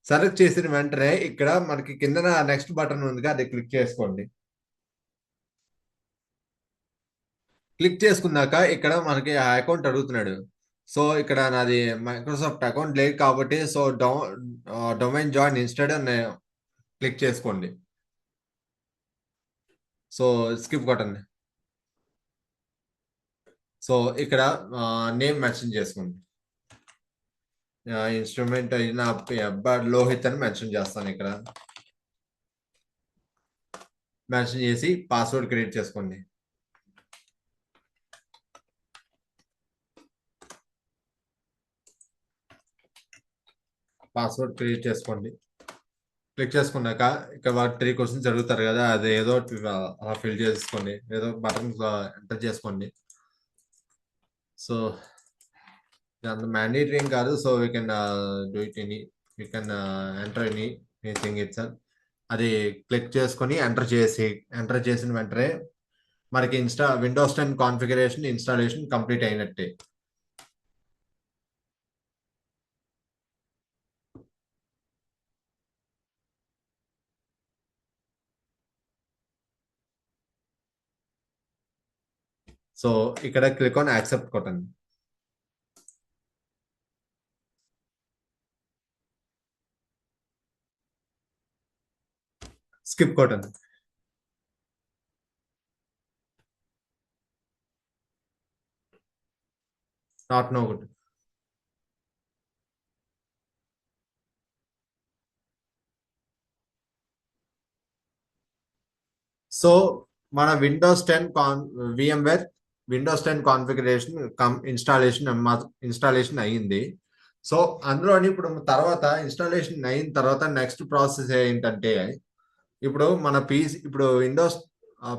Speaker 1: Select చేసిన వెంటనే ఇక్కడ మనకి కింద నెక్స్ట్ బటన్ ఉందిగా, అది క్లిక్ చేసుకోండి. క్లిక్ చేసుకున్నాక ఇక్కడ మనకి ఆ అకౌంట్ అడుగుతున్నాడు. సో ఇక్కడ నాది మైక్రోసాఫ్ట్ అకౌంట్ లేదు కాబట్టి, సో డొమైన్ జాయిన్ ఇన్స్టెడ్ అని క్లిక్ చేసుకోండి. సో స్కిప్ కొట్టండి. సో ఇక్కడ నేమ్ మెన్షన్ చేసుకోండి. ఇన్స్ట్రుమెంట్ అయిన లోహిత్ అని మెన్షన్ చేస్తాను. ఇక్కడ మెన్షన్ చేసి పాస్వర్డ్ క్రియేట్ చేసుకోండి. పాస్వర్డ్ క్రియేట్ చేసుకోండి. క్లిక్ చేసుకున్నాక ఇక్కడ వాళ్ళు 3 క్వశ్చన్స్ అడుగుతారు కదా, అది ఏదో అలా ఫిల్ చేసుకోండి, ఏదో బటన్ ఎంటర్ చేసుకోండి. సో అంత మ్యాండేటరీ ఏం కాదు. So we can do it we can enter anything it's. అది క్లిక్ చేసుకొని ఎంటర్ చేసిన వెంటనే మనకి విండోస్ 10 కాన్ఫిగరేషన్ ఇన్స్టాలేషన్ కంప్లీట్ అయినట్టే. సో ఇక్కడ క్లిక్ ఆన్ యాక్సెప్ట్ కొట్టండి. స్కిప్ కొట్టండి. Not no good. సో మన విఎంవేర్ విండోస్ 10 కాన్ఫిగరేషన్ ఇన్స్టాలేషన్ అయ్యింది. సో అందులోని ఇప్పుడు తర్వాత ఇన్స్టాలేషన్ అయిన తర్వాత నెక్స్ట్ ప్రాసెస్ ఏంటంటే, ఇప్పుడు విండోస్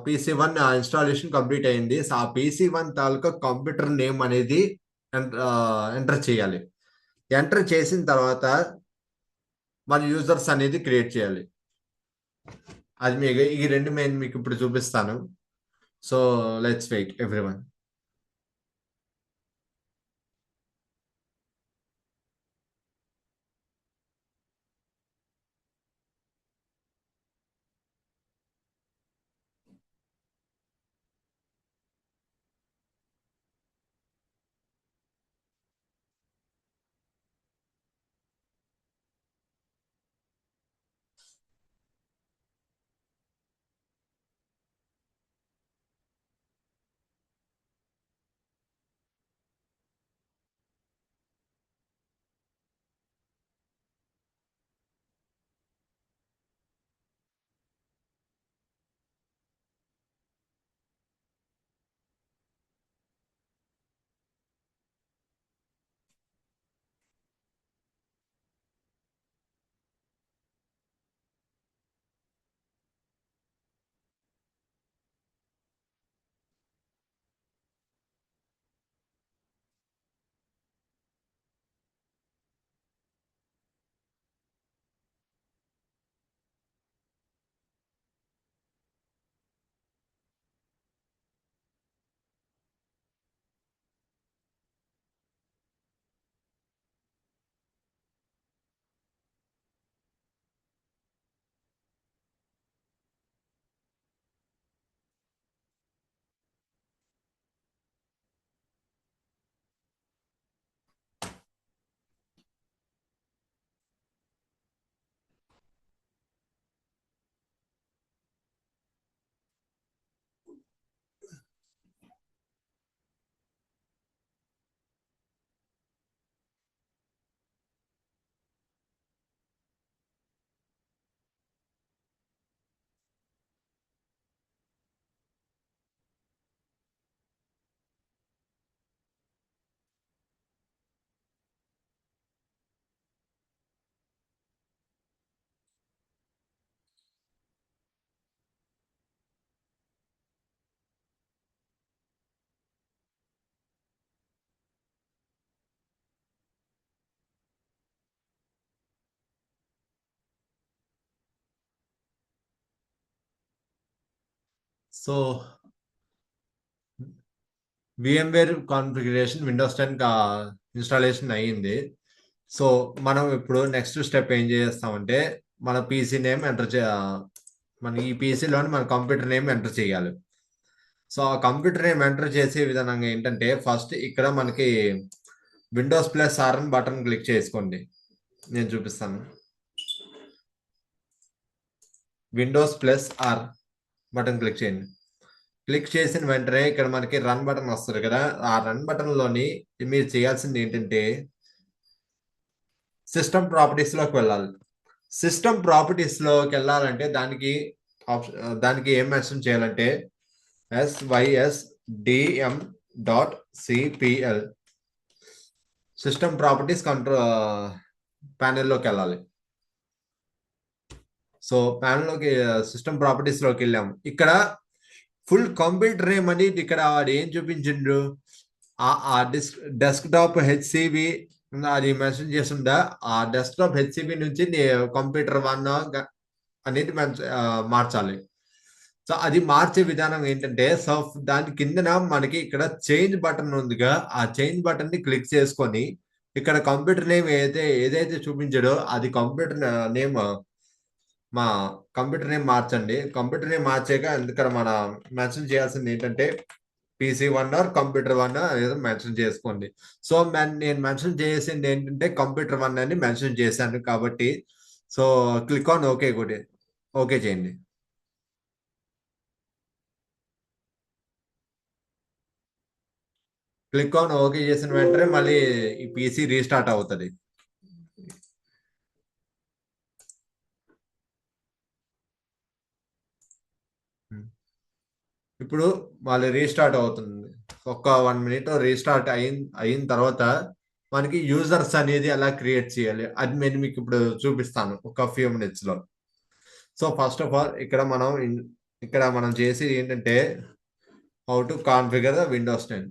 Speaker 1: PC1 ఇన్స్టాలేషన్ కంప్లీట్ అయింది. సో ఆ PC1 తాలూకా కంప్యూటర్ నేమ్ అనేది ఎంటర్ చేయాలి. ఎంటర్ చేసిన తర్వాత మన యూజర్స్ అనేది క్రియేట్ చేయాలి. అది మీకు ఈ రెండు మెయిన్ మీకు ఇప్పుడు చూపిస్తాను. So let's wait everyone. So VMware configuration windows 10 installation అయ్యింది. సో మనం ఇప్పుడు నెక్స్ట్ స్టెప్ ఏం చేస్తామంటే మన పీసీ నేమ్ ఎంటర్ మన ఈ పీసీలోని మన కంప్యూటర్ నేమ్ ఎంటర్ చేయాలి. సో ఆ కంప్యూటర్ నేమ్ ఎంటర్ చేసే విధానంగా ఏంటంటే ఫస్ట్ ఇక్కడ మనకి విండోస్ ప్లస్ ఆర్ అని బటన్ క్లిక్ చేసుకోండి. నేను చూపిస్తాను. Windows plus R button click చేయండి. క్లిక్ చేసిన వెంటనే ఇక్కడ మనకి రన్ బటన్ వస్తుంది కదా, ఆ రన్ బటన్ లోని మీరు చేయాల్సింది ఏంటంటే సిస్టమ్ ప్రాపర్టీస్ లోకి వెళ్ళాలి. సిస్టమ్ ప్రాపర్టీస్ లోకి వెళ్ళాలంటే దానికి ఏం మెన్షన్ చేయాలంటే sysdm.cpl సిస్టమ్ ప్రాపర్టీస్ కంట్రోల్ ప్యానెల్లోకి వెళ్ళాలి. సో ప్యానెల్లోకి సిస్టమ్ ప్రాపర్టీస్ లోకి వెళ్ళాము. ఇక్కడ ఫుల్ కంప్యూటర్ నేమ్ అని ఇక్కడ వాడు ఏం చూపించిండ్రు, ఆ డెస్క్టాప్ హెచ్సిబి అది మెన్షన్ చేస్తుందా, ఆ డెస్క్టాప్ హెచ్సిబి నుంచి కంప్యూటర్ 1 అనేది మార్చాలి. సో అది మార్చే విధానం ఏంటంటే సో దాని కిందన మనకి ఇక్కడ చేంజ్ బటన్ ఉందిగా, ఆ చేంజ్ బటన్ ని క్లిక్ చేసుకొని ఇక్కడ కంప్యూటర్ నేమ్ ఏదైతే చూపించాడో అది కంప్యూటర్ నేమ్ మా కంప్యూటర్ నేమ్ మార్చండి. కంప్యూటర్ నేమ్ మార్చాక ఇక్కడ మన మెన్షన్ చేయాల్సింది ఏంటంటే PC1 ఆర్ కంప్యూటర్ 1 ఏదో మెన్షన్ చేసుకోండి. సో నేను మెన్షన్ చేసింది ఏంటంటే కంప్యూటర్ 1 అని మెన్షన్ చేశాను కాబట్టి సో క్లిక్ ఆన్ ఓకే కూడా ఓకే చేయండి. క్లిక్ ఆన్ ఓకే చేసిన వెంటనే మళ్ళీ ఈ పీసీ రీస్టార్ట్ అవుతుంది. ఇప్పుడు మళ్ళీ రీస్టార్ట్ అవుతుంది. ఒక 1 మినిట్ రీస్టార్ట్ అయిన తర్వాత మనకి యూజర్స్ అనేది ఎలా క్రియేట్ చేయాలి అది నేను మీకు ఇప్పుడు చూపిస్తాను ఒక ఫ్యూ మినిట్స్ లో. సో ఫస్ట్ ఆఫ్ ఆల్ ఇక్కడ మనం చేసేది ఏంటంటే how to configure the Windows 10.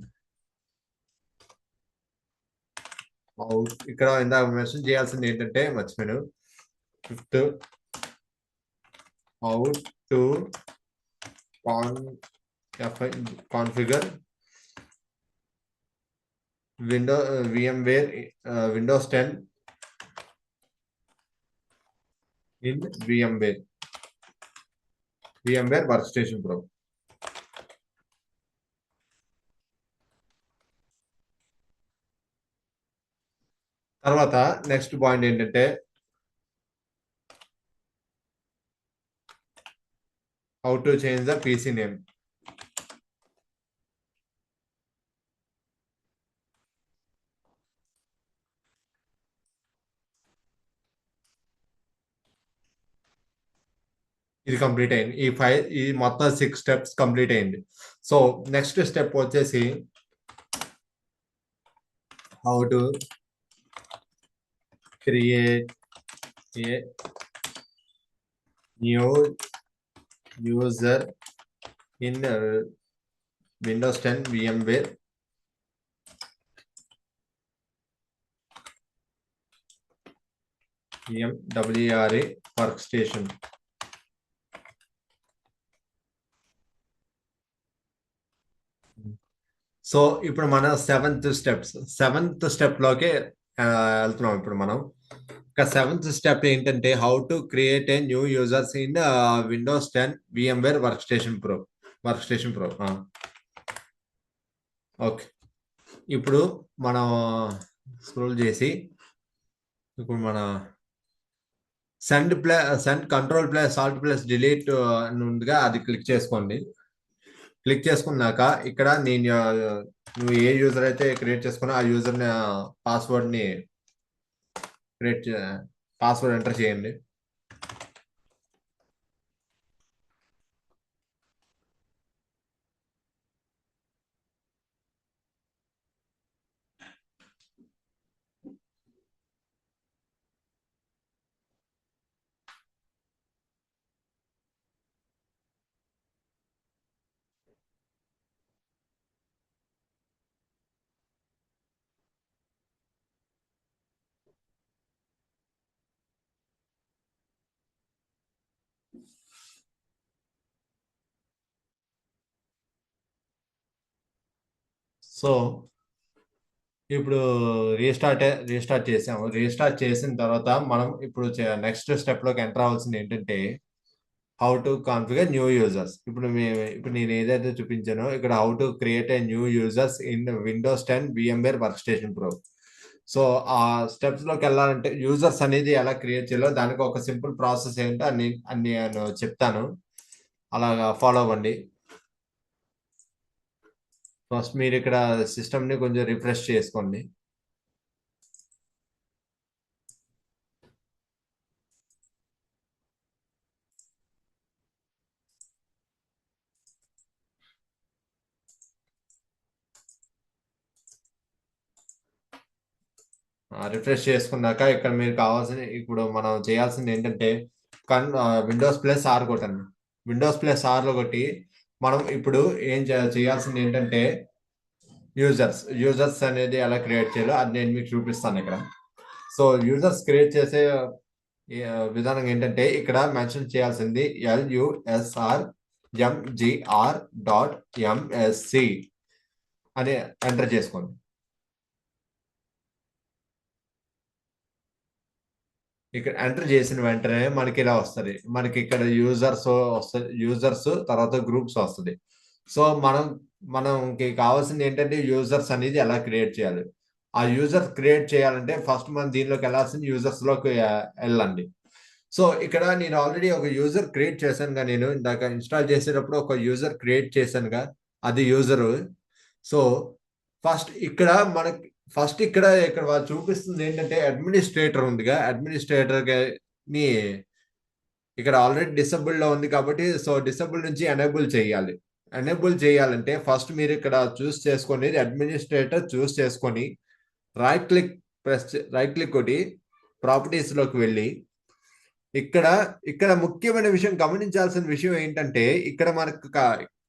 Speaker 1: ఇక్కడ ఇందాక మెన్షన్ చేయాల్సింది ఏంటంటే మర్చిపోయాను. Fifth how to configure VMware Windows 10 in VMware Workstation Pro. తర్వాత నెక్స్ట్ పాయింట్ ఏంటంటే how to change the PC name. ఇది కంప్లీట్ అయింది. ఈ మొత్తం 6 స్టెప్స్ కంప్లీట్ అయింది. సో నెక్స్ట్ స్టెప్ వచ్చేసి how to create a new user in Windows 10 VMware VMWRA workstation. So ఇప్పుడు మన సెవెంత్ స్టెప్ లోకి వెళ్తున్నాం. ఇప్పుడు మనం సెవెంత్ స్టెప్ ఏంటంటే how to create a new users in Windows 10 VMware workstation pro. Okay, ఇప్పుడు మనం స్క్రోల్ చేసి ఇప్పుడు మన send control plus Alt plus delete అని ఉందిగా, అది క్లిక్ చేసుకోండి. క్లిక్ చేసుకున్నాక ఇక్కడ నువ్వు ఏ యూజర్ అయితే క్రియేట్ చేసుకున్నా ఆ యూజర్ పాస్వర్డ్ ని పాస్వర్డ్ ఎంటర్ చేయండి. సో ఇప్పుడు రీస్టార్ట్ రీస్టార్ట్ చేసాము. రీస్టార్ట్ చేసిన తర్వాత మనం ఇప్పుడు నెక్స్ట్ స్టెప్ లోకి ఎంటర్ అవ్వాల్సింది ఏంటంటే how to configure new users. ఇప్పుడు నేను ఏదైతే చూపించానో ఇక్కడ how to create a new users in Windows 10 VMware workstation pro. So ఆ స్టెప్స్ లోకి వెళ్ళాలంటే యూజర్స్ అనేది ఎలా క్రియేట్ చేయాలో దానికి ఒక సింపుల్ ప్రాసెస్ ఏంటో అన్ని అన్ని నేను చెప్తాను. అలాగా ఫాలో అవ్వండి. ఫస్ట్ మీరు ఇక్కడ సిస్టమ్ ని కొంచెం రిఫ్రెష్ చేసుకోండి. రిఫ్రెష్ చేసుకున్నాక ఇక్కడ మీరు కావాల్సిన ఇప్పుడు మనం చేయాల్సింది ఏంటంటే విండోస్+R కొట్టండి. విండోస్+R లో కొట్టి మనం ఇప్పుడు ఏం చేయాల్సింది ఏంటంటే యూజర్స్ అనేది ఎలా క్రియేట్ చేయాలో అది నేను మీకు చూపిస్తాను ఇక్కడ. సో యూజర్స్ క్రియేట్ చేసే విధానం ఏంటంటే ఇక్కడ మెన్షన్ చేయాల్సింది LUSRMGR.MSC అని ఎంటర్ చేసుకోండి. ఇక్కడ ఎంటర్ చేసిన వెంటనే మనకి ఇలా వస్తుంది. మనకి ఇక్కడ యూజర్స్ వస్తుంది, యూజర్స్ తర్వాత గ్రూప్స్ వస్తుంది. సో మనకి కావాల్సింది ఏంటంటే యూజర్స్ అనేది ఎలా క్రియేట్ చేయాలి. ఆ యూజర్ క్రియేట్ చేయాలంటే ఫస్ట్ మనం దీనిలోకి వెళ్ళాల్సింది యూజర్స్ లోకి వెళ్ళండి. సో ఇక్కడ నేను ఆల్రెడీ ఒక యూజర్ క్రియేట్ చేశానుగా, నేను ఇందాక ఇన్స్టాల్ చేసేటప్పుడు ఒక యూజర్ క్రియేట్ చేశానుగా, అది యూజరు. సో ఫస్ట్ ఇక్కడ మనకి ఇక్కడ వాళ్ళు చూపిస్తుంది ఏంటంటే అడ్మినిస్ట్రేటర్ ఉందిగా, అడ్మినిస్ట్రేటర్ ని ఇక్కడ ఆల్రెడీ డిసబుల్ లో ఉంది కాబట్టి సో డిసబుల్ నుంచి ఎనేబుల్ చేయాలి. ఎనేబుల్ చేయాలంటే ఫస్ట్ మీరు ఇక్కడ చూస్ చేసుకొని అడ్మినిస్ట్రేటర్ చూస్ చేసుకొని రైట్ క్లిక్ రైట్ క్లిక్ కొట్టి ప్రాపర్టీస్ లోకి వెళ్ళి ఇక్కడ ఇక్కడ ముఖ్యమైన విషయం గమనించాల్సిన విషయం ఏంటంటే ఇక్కడ మనకు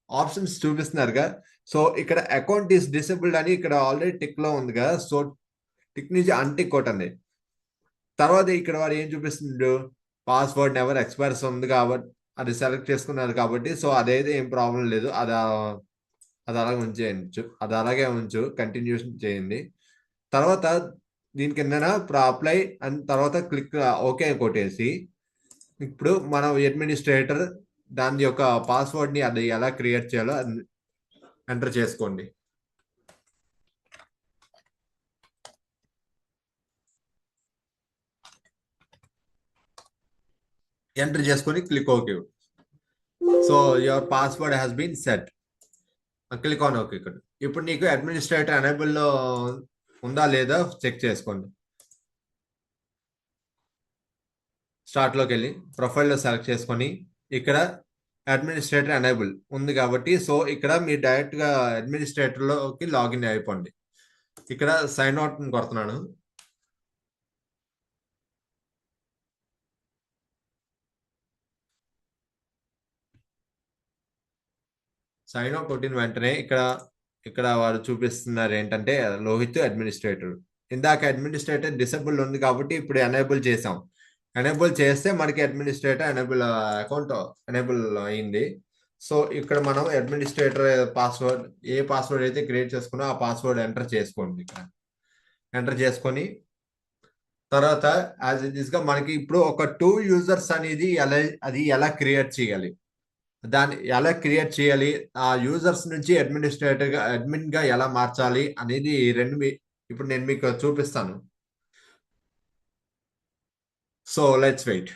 Speaker 1: ఆప్షన్స్ చూపిస్తున్నారుగా. సో ఇక్కడ అకౌంట్ ఈస్ డిసేబుల్డ్ అని ఇక్కడ ఆల్రెడీ టిక్ లో ఉందిగా. సో టిక్ నుంచి అన్టిక్ కొట్టండి. తర్వాత ఇక్కడ వాడు ఏం చూపిస్తుండ్రు, పాస్వర్డ్ నెవర్ ఎక్స్పైర్స్ ఉంది కాబట్టి అది సెలెక్ట్ చేసుకున్నారు కాబట్టి సో అదైతే ఏం ప్రాబ్లం లేదు. అది అలాగే ఉంచేయండి, అది అలాగే ఉంచు, కంటిన్యూషన్ చేయండి. తర్వాత దీని కిందన అప్లై అండ్ తర్వాత క్లిక్ ఓకే కొట్టేసి ఇప్పుడు మనం అడ్మినిస్ట్రేటర్ దాని యొక్క పాస్వర్డ్ ని అది ఎలా క్రియేట్ చేయాలో ఎంటర్ చేసుకోండి. ఎంటర్ చేసుకొని click okay. So your password has been set. Click on okay. ఇక్కడ ఇప్పుడు నీకు అడ్మినిస్ట్రేటర్ ఎనేబుల్ లో ఉందా లేదా చెక్ చేసుకోండి. స్టార్ట్ లోకి వెళ్ళి ప్రొఫైల్ లో సెలెక్ట్ చేసుకొని ఇక్కడ అడ్మినిస్ట్రేటర్ ఎనేబుల్ ఉంది కాబట్టి సో ఇక్కడ మీరు డైరెక్ట్ గా అడ్మినిస్ట్రేటర్ లోకి లాగిన్ అయిపోండి. ఇక్కడ సైన్ అవుట్ కొడుతున్నాను. సైన్ అవుట్ కొట్టిన వెంటనే ఇక్కడ ఇక్కడ వారు చూపిస్తున్నారు ఏంటంటే లోహిత్ అడ్మినిస్ట్రేటర్. ఇందాక అడ్మినిస్ట్రేటర్ డిసేబుల్ ఉంది కాబట్టి ఇప్పుడు ఎనేబుల్ చేసాం. ఎనేబుల్ చేస్తే మనకి అడ్మినిస్ట్రేటర్ ఎనేబుల్ అకౌంట్ ఎనేబుల్ అయింది. సో ఇక్కడ మనం అడ్మినిస్ట్రేటర్ పాస్వర్డ్ ఏ పాస్వర్డ్ అయితే క్రియేట్ చేసుకున్నా ఆ పాస్వర్డ్ ఎంటర్ చేసుకోండి. ఇక్కడ ఎంటర్ చేసుకొని తర్వాత యాజ్ ఇట్ ఈస్ గా మనకి ఇప్పుడు ఒక 2 యూజర్స్ అనేది ఎలా క్రియేట్ చేయాలి, దాన్ని ఎలా క్రియేట్ చేయాలి, ఆ యూజర్స్ నుంచి అడ్మిన్ గా ఎలా మార్చాలి అనేది రెండు ఇప్పుడు నేను మీకు చూపిస్తాను. So let's wait.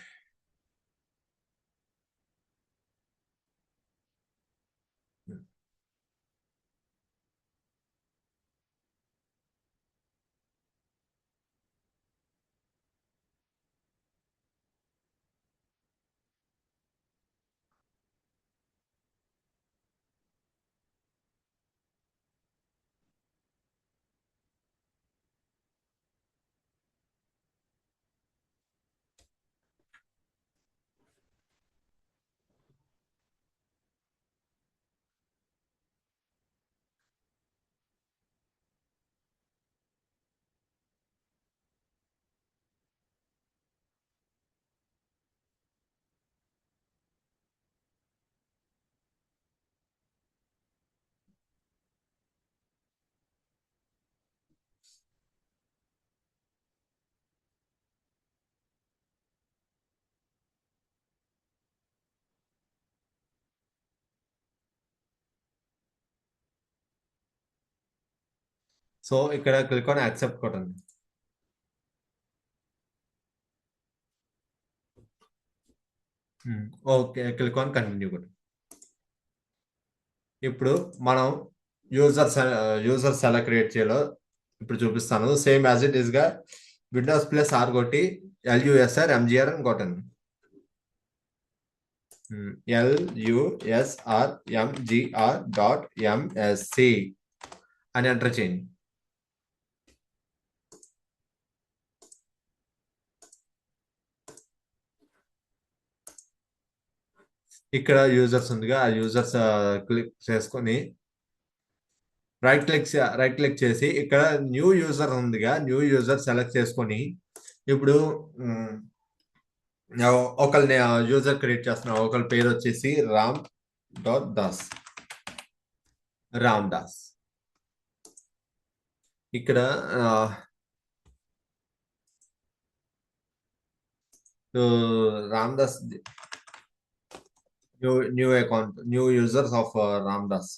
Speaker 1: సో ఇక్కడ క్లిక్ ఆన్ యాక్సెప్ట్ కొట్టండి. ఓకే, క్లిక్ ఆన్ కంటిన్యూ కొట్టండి. ఇప్పుడు మనం యూజర్స్ ఎలా క్రియేట్ చేయాలో ఇప్పుడు చూపిస్తాను. సేమ్ యాజ్ ఇట్ ఈస్ గా విండోస్ ప్లస్ ఆర్ కొట్టి ఎల్యుఎస్ఆర్ ఎంజిఆర్ అని కొట్టండి. LUSRMGR.MSC అని ఎంటర్ చేయండి. ఇక్కడ యూజర్స్ ఉందిగా, ఆ యూజర్స్ క్లిక్ చేసుకొని రైట్ క్లిక్ చేసి ఇక్కడ న్యూ యూజర్ ఉందిగా, న్యూ యూజర్ సెలెక్ట్ చేసుకొని ఇప్పుడు ఒకళ్ళని యూజర్ క్రియేట్ చేస్తున్నాం. ఒకళ్ళ పేరు వచ్చేసి రామ్.దాస్. ఇక్కడ Ramdas new account, new users of Ramdas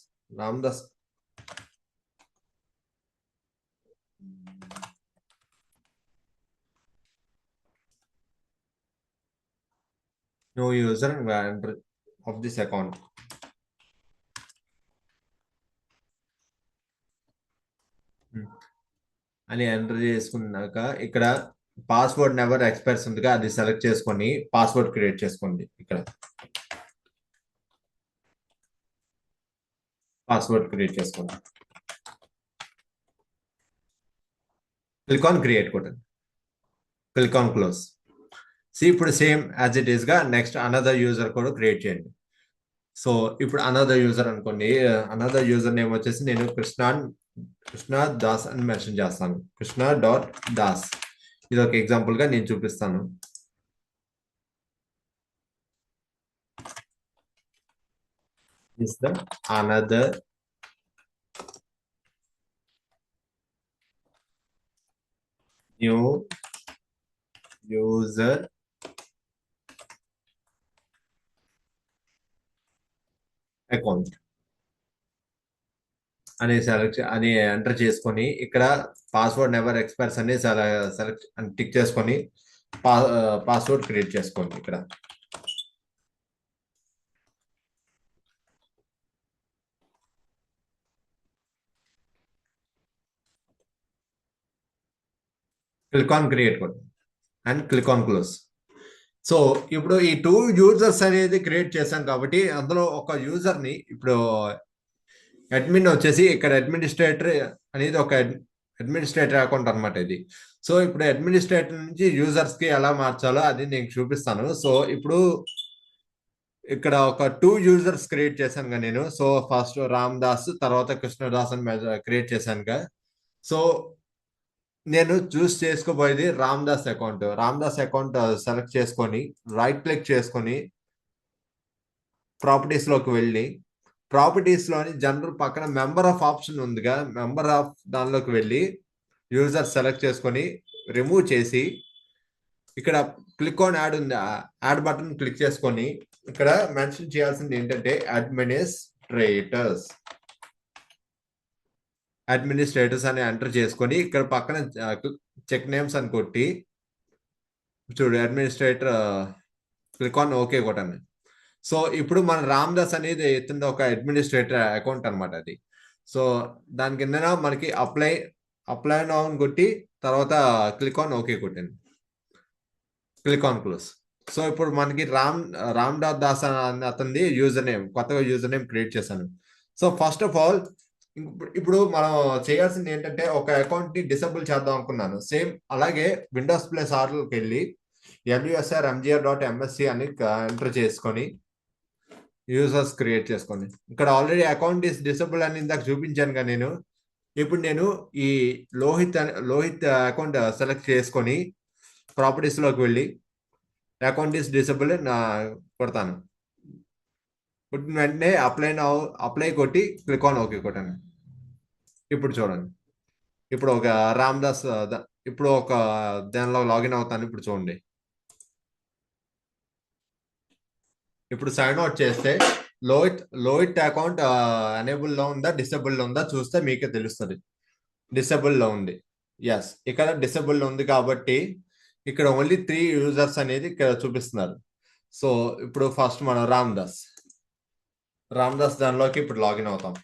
Speaker 1: new user of this account. అని ఎంటర్ చేసుకున్నాక ఇక్కడ పాస్వర్డ్ నెవర్ ఎక్స్పైర్స్ ఉందిగా, అది సెలెక్ట్ చేసుకొని పాస్వర్డ్ క్రియేట్ చేసుకోండి. ఇక్కడ పాస్వర్డ్ క్రియేట్ చేసుకోండి. క్లిక్ ఆన్ క్రియేట్ కొట్టండి. Click on close. ఇప్పుడు సేమ్ యాజ్ ఇట్ ఈస్ గా నెక్స్ట్ అనదర్ యూజర్ కూడా క్రియేట్ చేయండి. సో ఇప్పుడు అనదర్ యూజర్ అనుకోండి. అనదర్ యూజర్ నేమ్ వచ్చేసి నేను కృష్ణ దాస్ అని మెన్షన్ చేస్తాను. కృష్ణ.దాస్. ఇది ఒక ఎగ్జాంపుల్ గా నేను చూపిస్తాను. Is the another new user account అని ఎంటర్ చేసుకొని ఇక్కడ పాస్వర్డ్ నెవర్ ఎక్స్పైర్స్ అని సెలెక్ట్ టిక్ చేసుకొని పాస్వర్డ్ క్రియేట్ చేసుకోండి. ఇక్కడ క్లిక్ ఆన్ క్రియేట్ కొట్టండి and click on close. So ఇప్పుడు ఈ 2 యూజర్స్ అనేది క్రియేట్ చేశాం కాబట్టి అందులో ఒక యూజర్ ని ఇప్పుడు అడ్మిన్ వచ్చేసి ఇక్కడ అడ్మినిస్ట్రేటర్ అనేది ఒక అడ్మినిస్ట్రేటర్ అకౌంట్ అనమాట ఇది. సో ఇప్పుడు అడ్మినిస్ట్రేటర్ నుంచి యూజర్స్ కి ఎలా మార్చాలో అది నేను చూపిస్తాను. సో ఇప్పుడు ఇక్కడ ఒక 2 యూజర్స్ క్రియేట్ చేశాను నేను. సో ఫస్ట్ రామ్దాస్, తర్వాత కృష్ణదాస్ అని క్రియేట్ చేశానుగా. సో నేను చూస్ చేసుకోబోయేది రామ్దాస్ అకౌంట్ సెలెక్ట్ చేసుకొని రైట్ క్లిక్ చేసుకొని ప్రాపర్టీస్ లోకి వెళ్ళి ప్రాపర్టీస్ లోని జనరల్ పక్కన మెంబర్ ఆఫ్ ఆప్షన్ ఉందిగా, మెంబర్ ఆఫ్ దానిలోకి వెళ్ళి యూజర్ సెలెక్ట్ చేసుకొని రిమూవ్ చేసి ఇక్కడ క్లిక్ ఆన్ యాడ్ ఉంది, యాడ్ బటన్ క్లిక్ చేసుకొని ఇక్కడ మెన్షన్ చేయాల్సింది ఏంటంటే అడ్మినిస్ట్రేటర్స్ అని ఎంటర్ చేసుకొని ఇక్కడ పక్కన చెక్ నేమ్స్ అని కొట్టి చూడు అడ్మినిస్ట్రేటర్ క్లిక్ ఆన్ ఓకే కొట్టండి. సో ఇప్పుడు మన రామ్దాస్ అనేది ఎత్తుంది ఒక అడ్మినిస్ట్రేటర్ అకౌంట్ అనమాట అది. సో దాని కింద మనకి అప్లై నౌ అని కొట్టి తర్వాత క్లిక్ ఆన్ ఓకే కొట్టండి. Click on close. సో ఇప్పుడు మనకి రామ్.దాస్ అని అతనిది యూజర్ నేమ్, కొత్తగా యూజర్ నేమ్ క్రియేట్ చేశాను. సో ఫస్ట్ ఆఫ్ ఆల్ ఇప్పుడు మనం చేయాల్సింది ఏంటంటే ఒక అకౌంట్ ని డిసేబుల్ చేద్దాం అనుకున్నాను. సేమ్ అలాగే విండోస్ ప్లస్ ఆర్లోకి వెళ్ళి LUSRMGR.MSC అని ఎంటర్ చేసుకొని యూజర్స్ క్రియేట్ చేసుకోండి. ఇక్కడ ఆల్రెడీ అకౌంట్ ఇస్ డిసేబుల్ అని ఇందాక చూపించాను కదా నేను. ఇప్పుడు నేను ఈ లోహిత్ అకౌంట్ సెలెక్ట్ చేసుకొని ప్రాపర్టీస్ లోకి వెళ్ళి అకౌంట్ ఇస్ డిసేబుల్ కొడతాను. కొట్టిన వెంటనే అప్లై కొట్టి క్లిక్ ఆన్ ఓకే కొట్టాను. ఇప్పుడు చూడండి, ఇప్పుడు ఒక రామ్దాస్ ఇప్పుడు ఒక దానిలో లాగిన్ అవుతాను. ఇప్పుడు చూడండి, ఇప్పుడు సైన్ అవుట్ చేస్తే లోహిత్ అకౌంట్ ఎనేబుల్ లో ఉందా డిసేబుల్ లో ఉందా చూస్తే మీకే తెలుస్తుంది. డిసేబుల్ లో ఉంది. ఎస్, ఇక్కడ డిసేబుల్ ఉంది కాబట్టి ఇక్కడ ఓన్లీ 3 యూజర్స్ అనేది ఇక్కడ చూపిస్తున్నారు. సో ఇప్పుడు ఫస్ట్ మనం రామ్దాస్ దానిలోకి ఇప్పుడు లాగిన్ అవుతాం.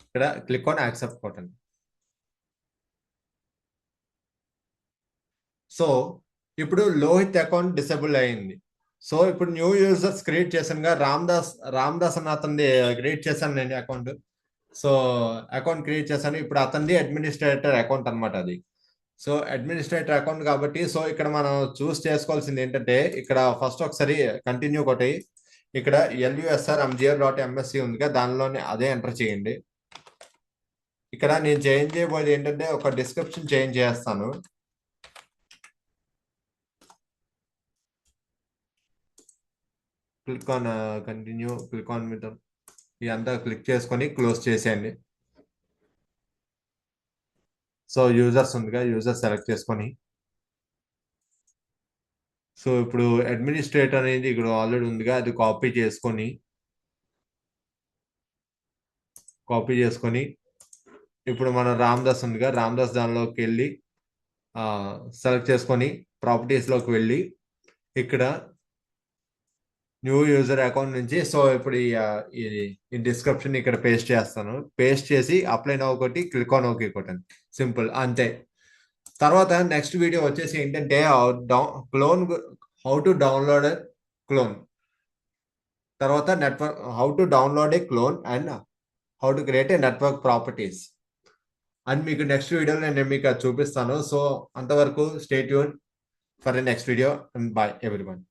Speaker 1: ఇక్కడ క్లిక్ ఆన్ యాక్సెప్ట్ కొట్టండి. సో ఇప్పుడు లోహిత్ అకౌంట్ డిసేబుల్ అయింది. సో ఇప్పుడు న్యూ యూజర్స్ క్రియేట్ చేశానుగా, రామ్దాస్ అన్న అతనిది క్రియేట్ చేశాను నేను అకౌంట్. సో అకౌంట్ క్రియేట్ చేశాను. ఇప్పుడు అతనిది అడ్మినిస్ట్రేటర్ అకౌంట్ అనమాట అది. సో అడ్మినిస్ట్రేటర్ అకౌంట్ కాబట్టి సో ఇక్కడ మనం చూస్ చేసుకోవాల్సింది ఏంటంటే, ఇక్కడ ఫస్ట్ ఒకసారి కంటిన్యూ కొట్టి ఇక్కడ LUSRMGR.MSC ఉందిగా, దానిలోనే అదే ఎంటర్ చేయండి. ఇక్కడ నేను చేంజ్ చేయబోయేది ఏంటంటే ఒక డిస్క్రిప్షన్ చేంజ్ చేస్తాను. Click on continue, click on with ఇదంతా క్లిక్ చేసుకొని క్లోజ్ చేసేయండి. సో యూజర్స్ ఉందిగా, యూజర్ సెలెక్ట్ చేసుకొని సో ఇప్పుడు అడ్మినిస్ట్రేటర్ అనేది ఇక్కడ ఆల్రెడీ ఉందిగా, అది కాపీ చేసుకొని ఇప్పుడు మన రామ్దాస్ ఉందిగా, రామ్దాస్ దానిలోకి వెళ్ళి సెలెక్ట్ చేసుకొని ప్రాపర్టీస్లోకి వెళ్ళి ఇక్కడ న్యూ యూజర్ అకౌంట్ నుంచి సో ఇప్పుడు ఈ డిస్క్రిప్షన్ ఇక్కడ పేస్ట్ చేస్తాను. పేస్ట్ చేసి అప్లై నౌ ఒకటి, క్లిక్ ఆన్ ఓకే కొట్టండి. సింపుల్, అంతే. తర్వాత నెక్స్ట్ వీడియో వచ్చేసి ఏంటంటే హౌ టు డౌన్లోడ్ క్లోన్, తర్వాత network how to download a clone and how to create a network properties అని మీకు నెక్స్ట్ వీడియోలో నేను మీకు చూపిస్తాను. సో అంతవరకు stay tune for the next video and bye everyone.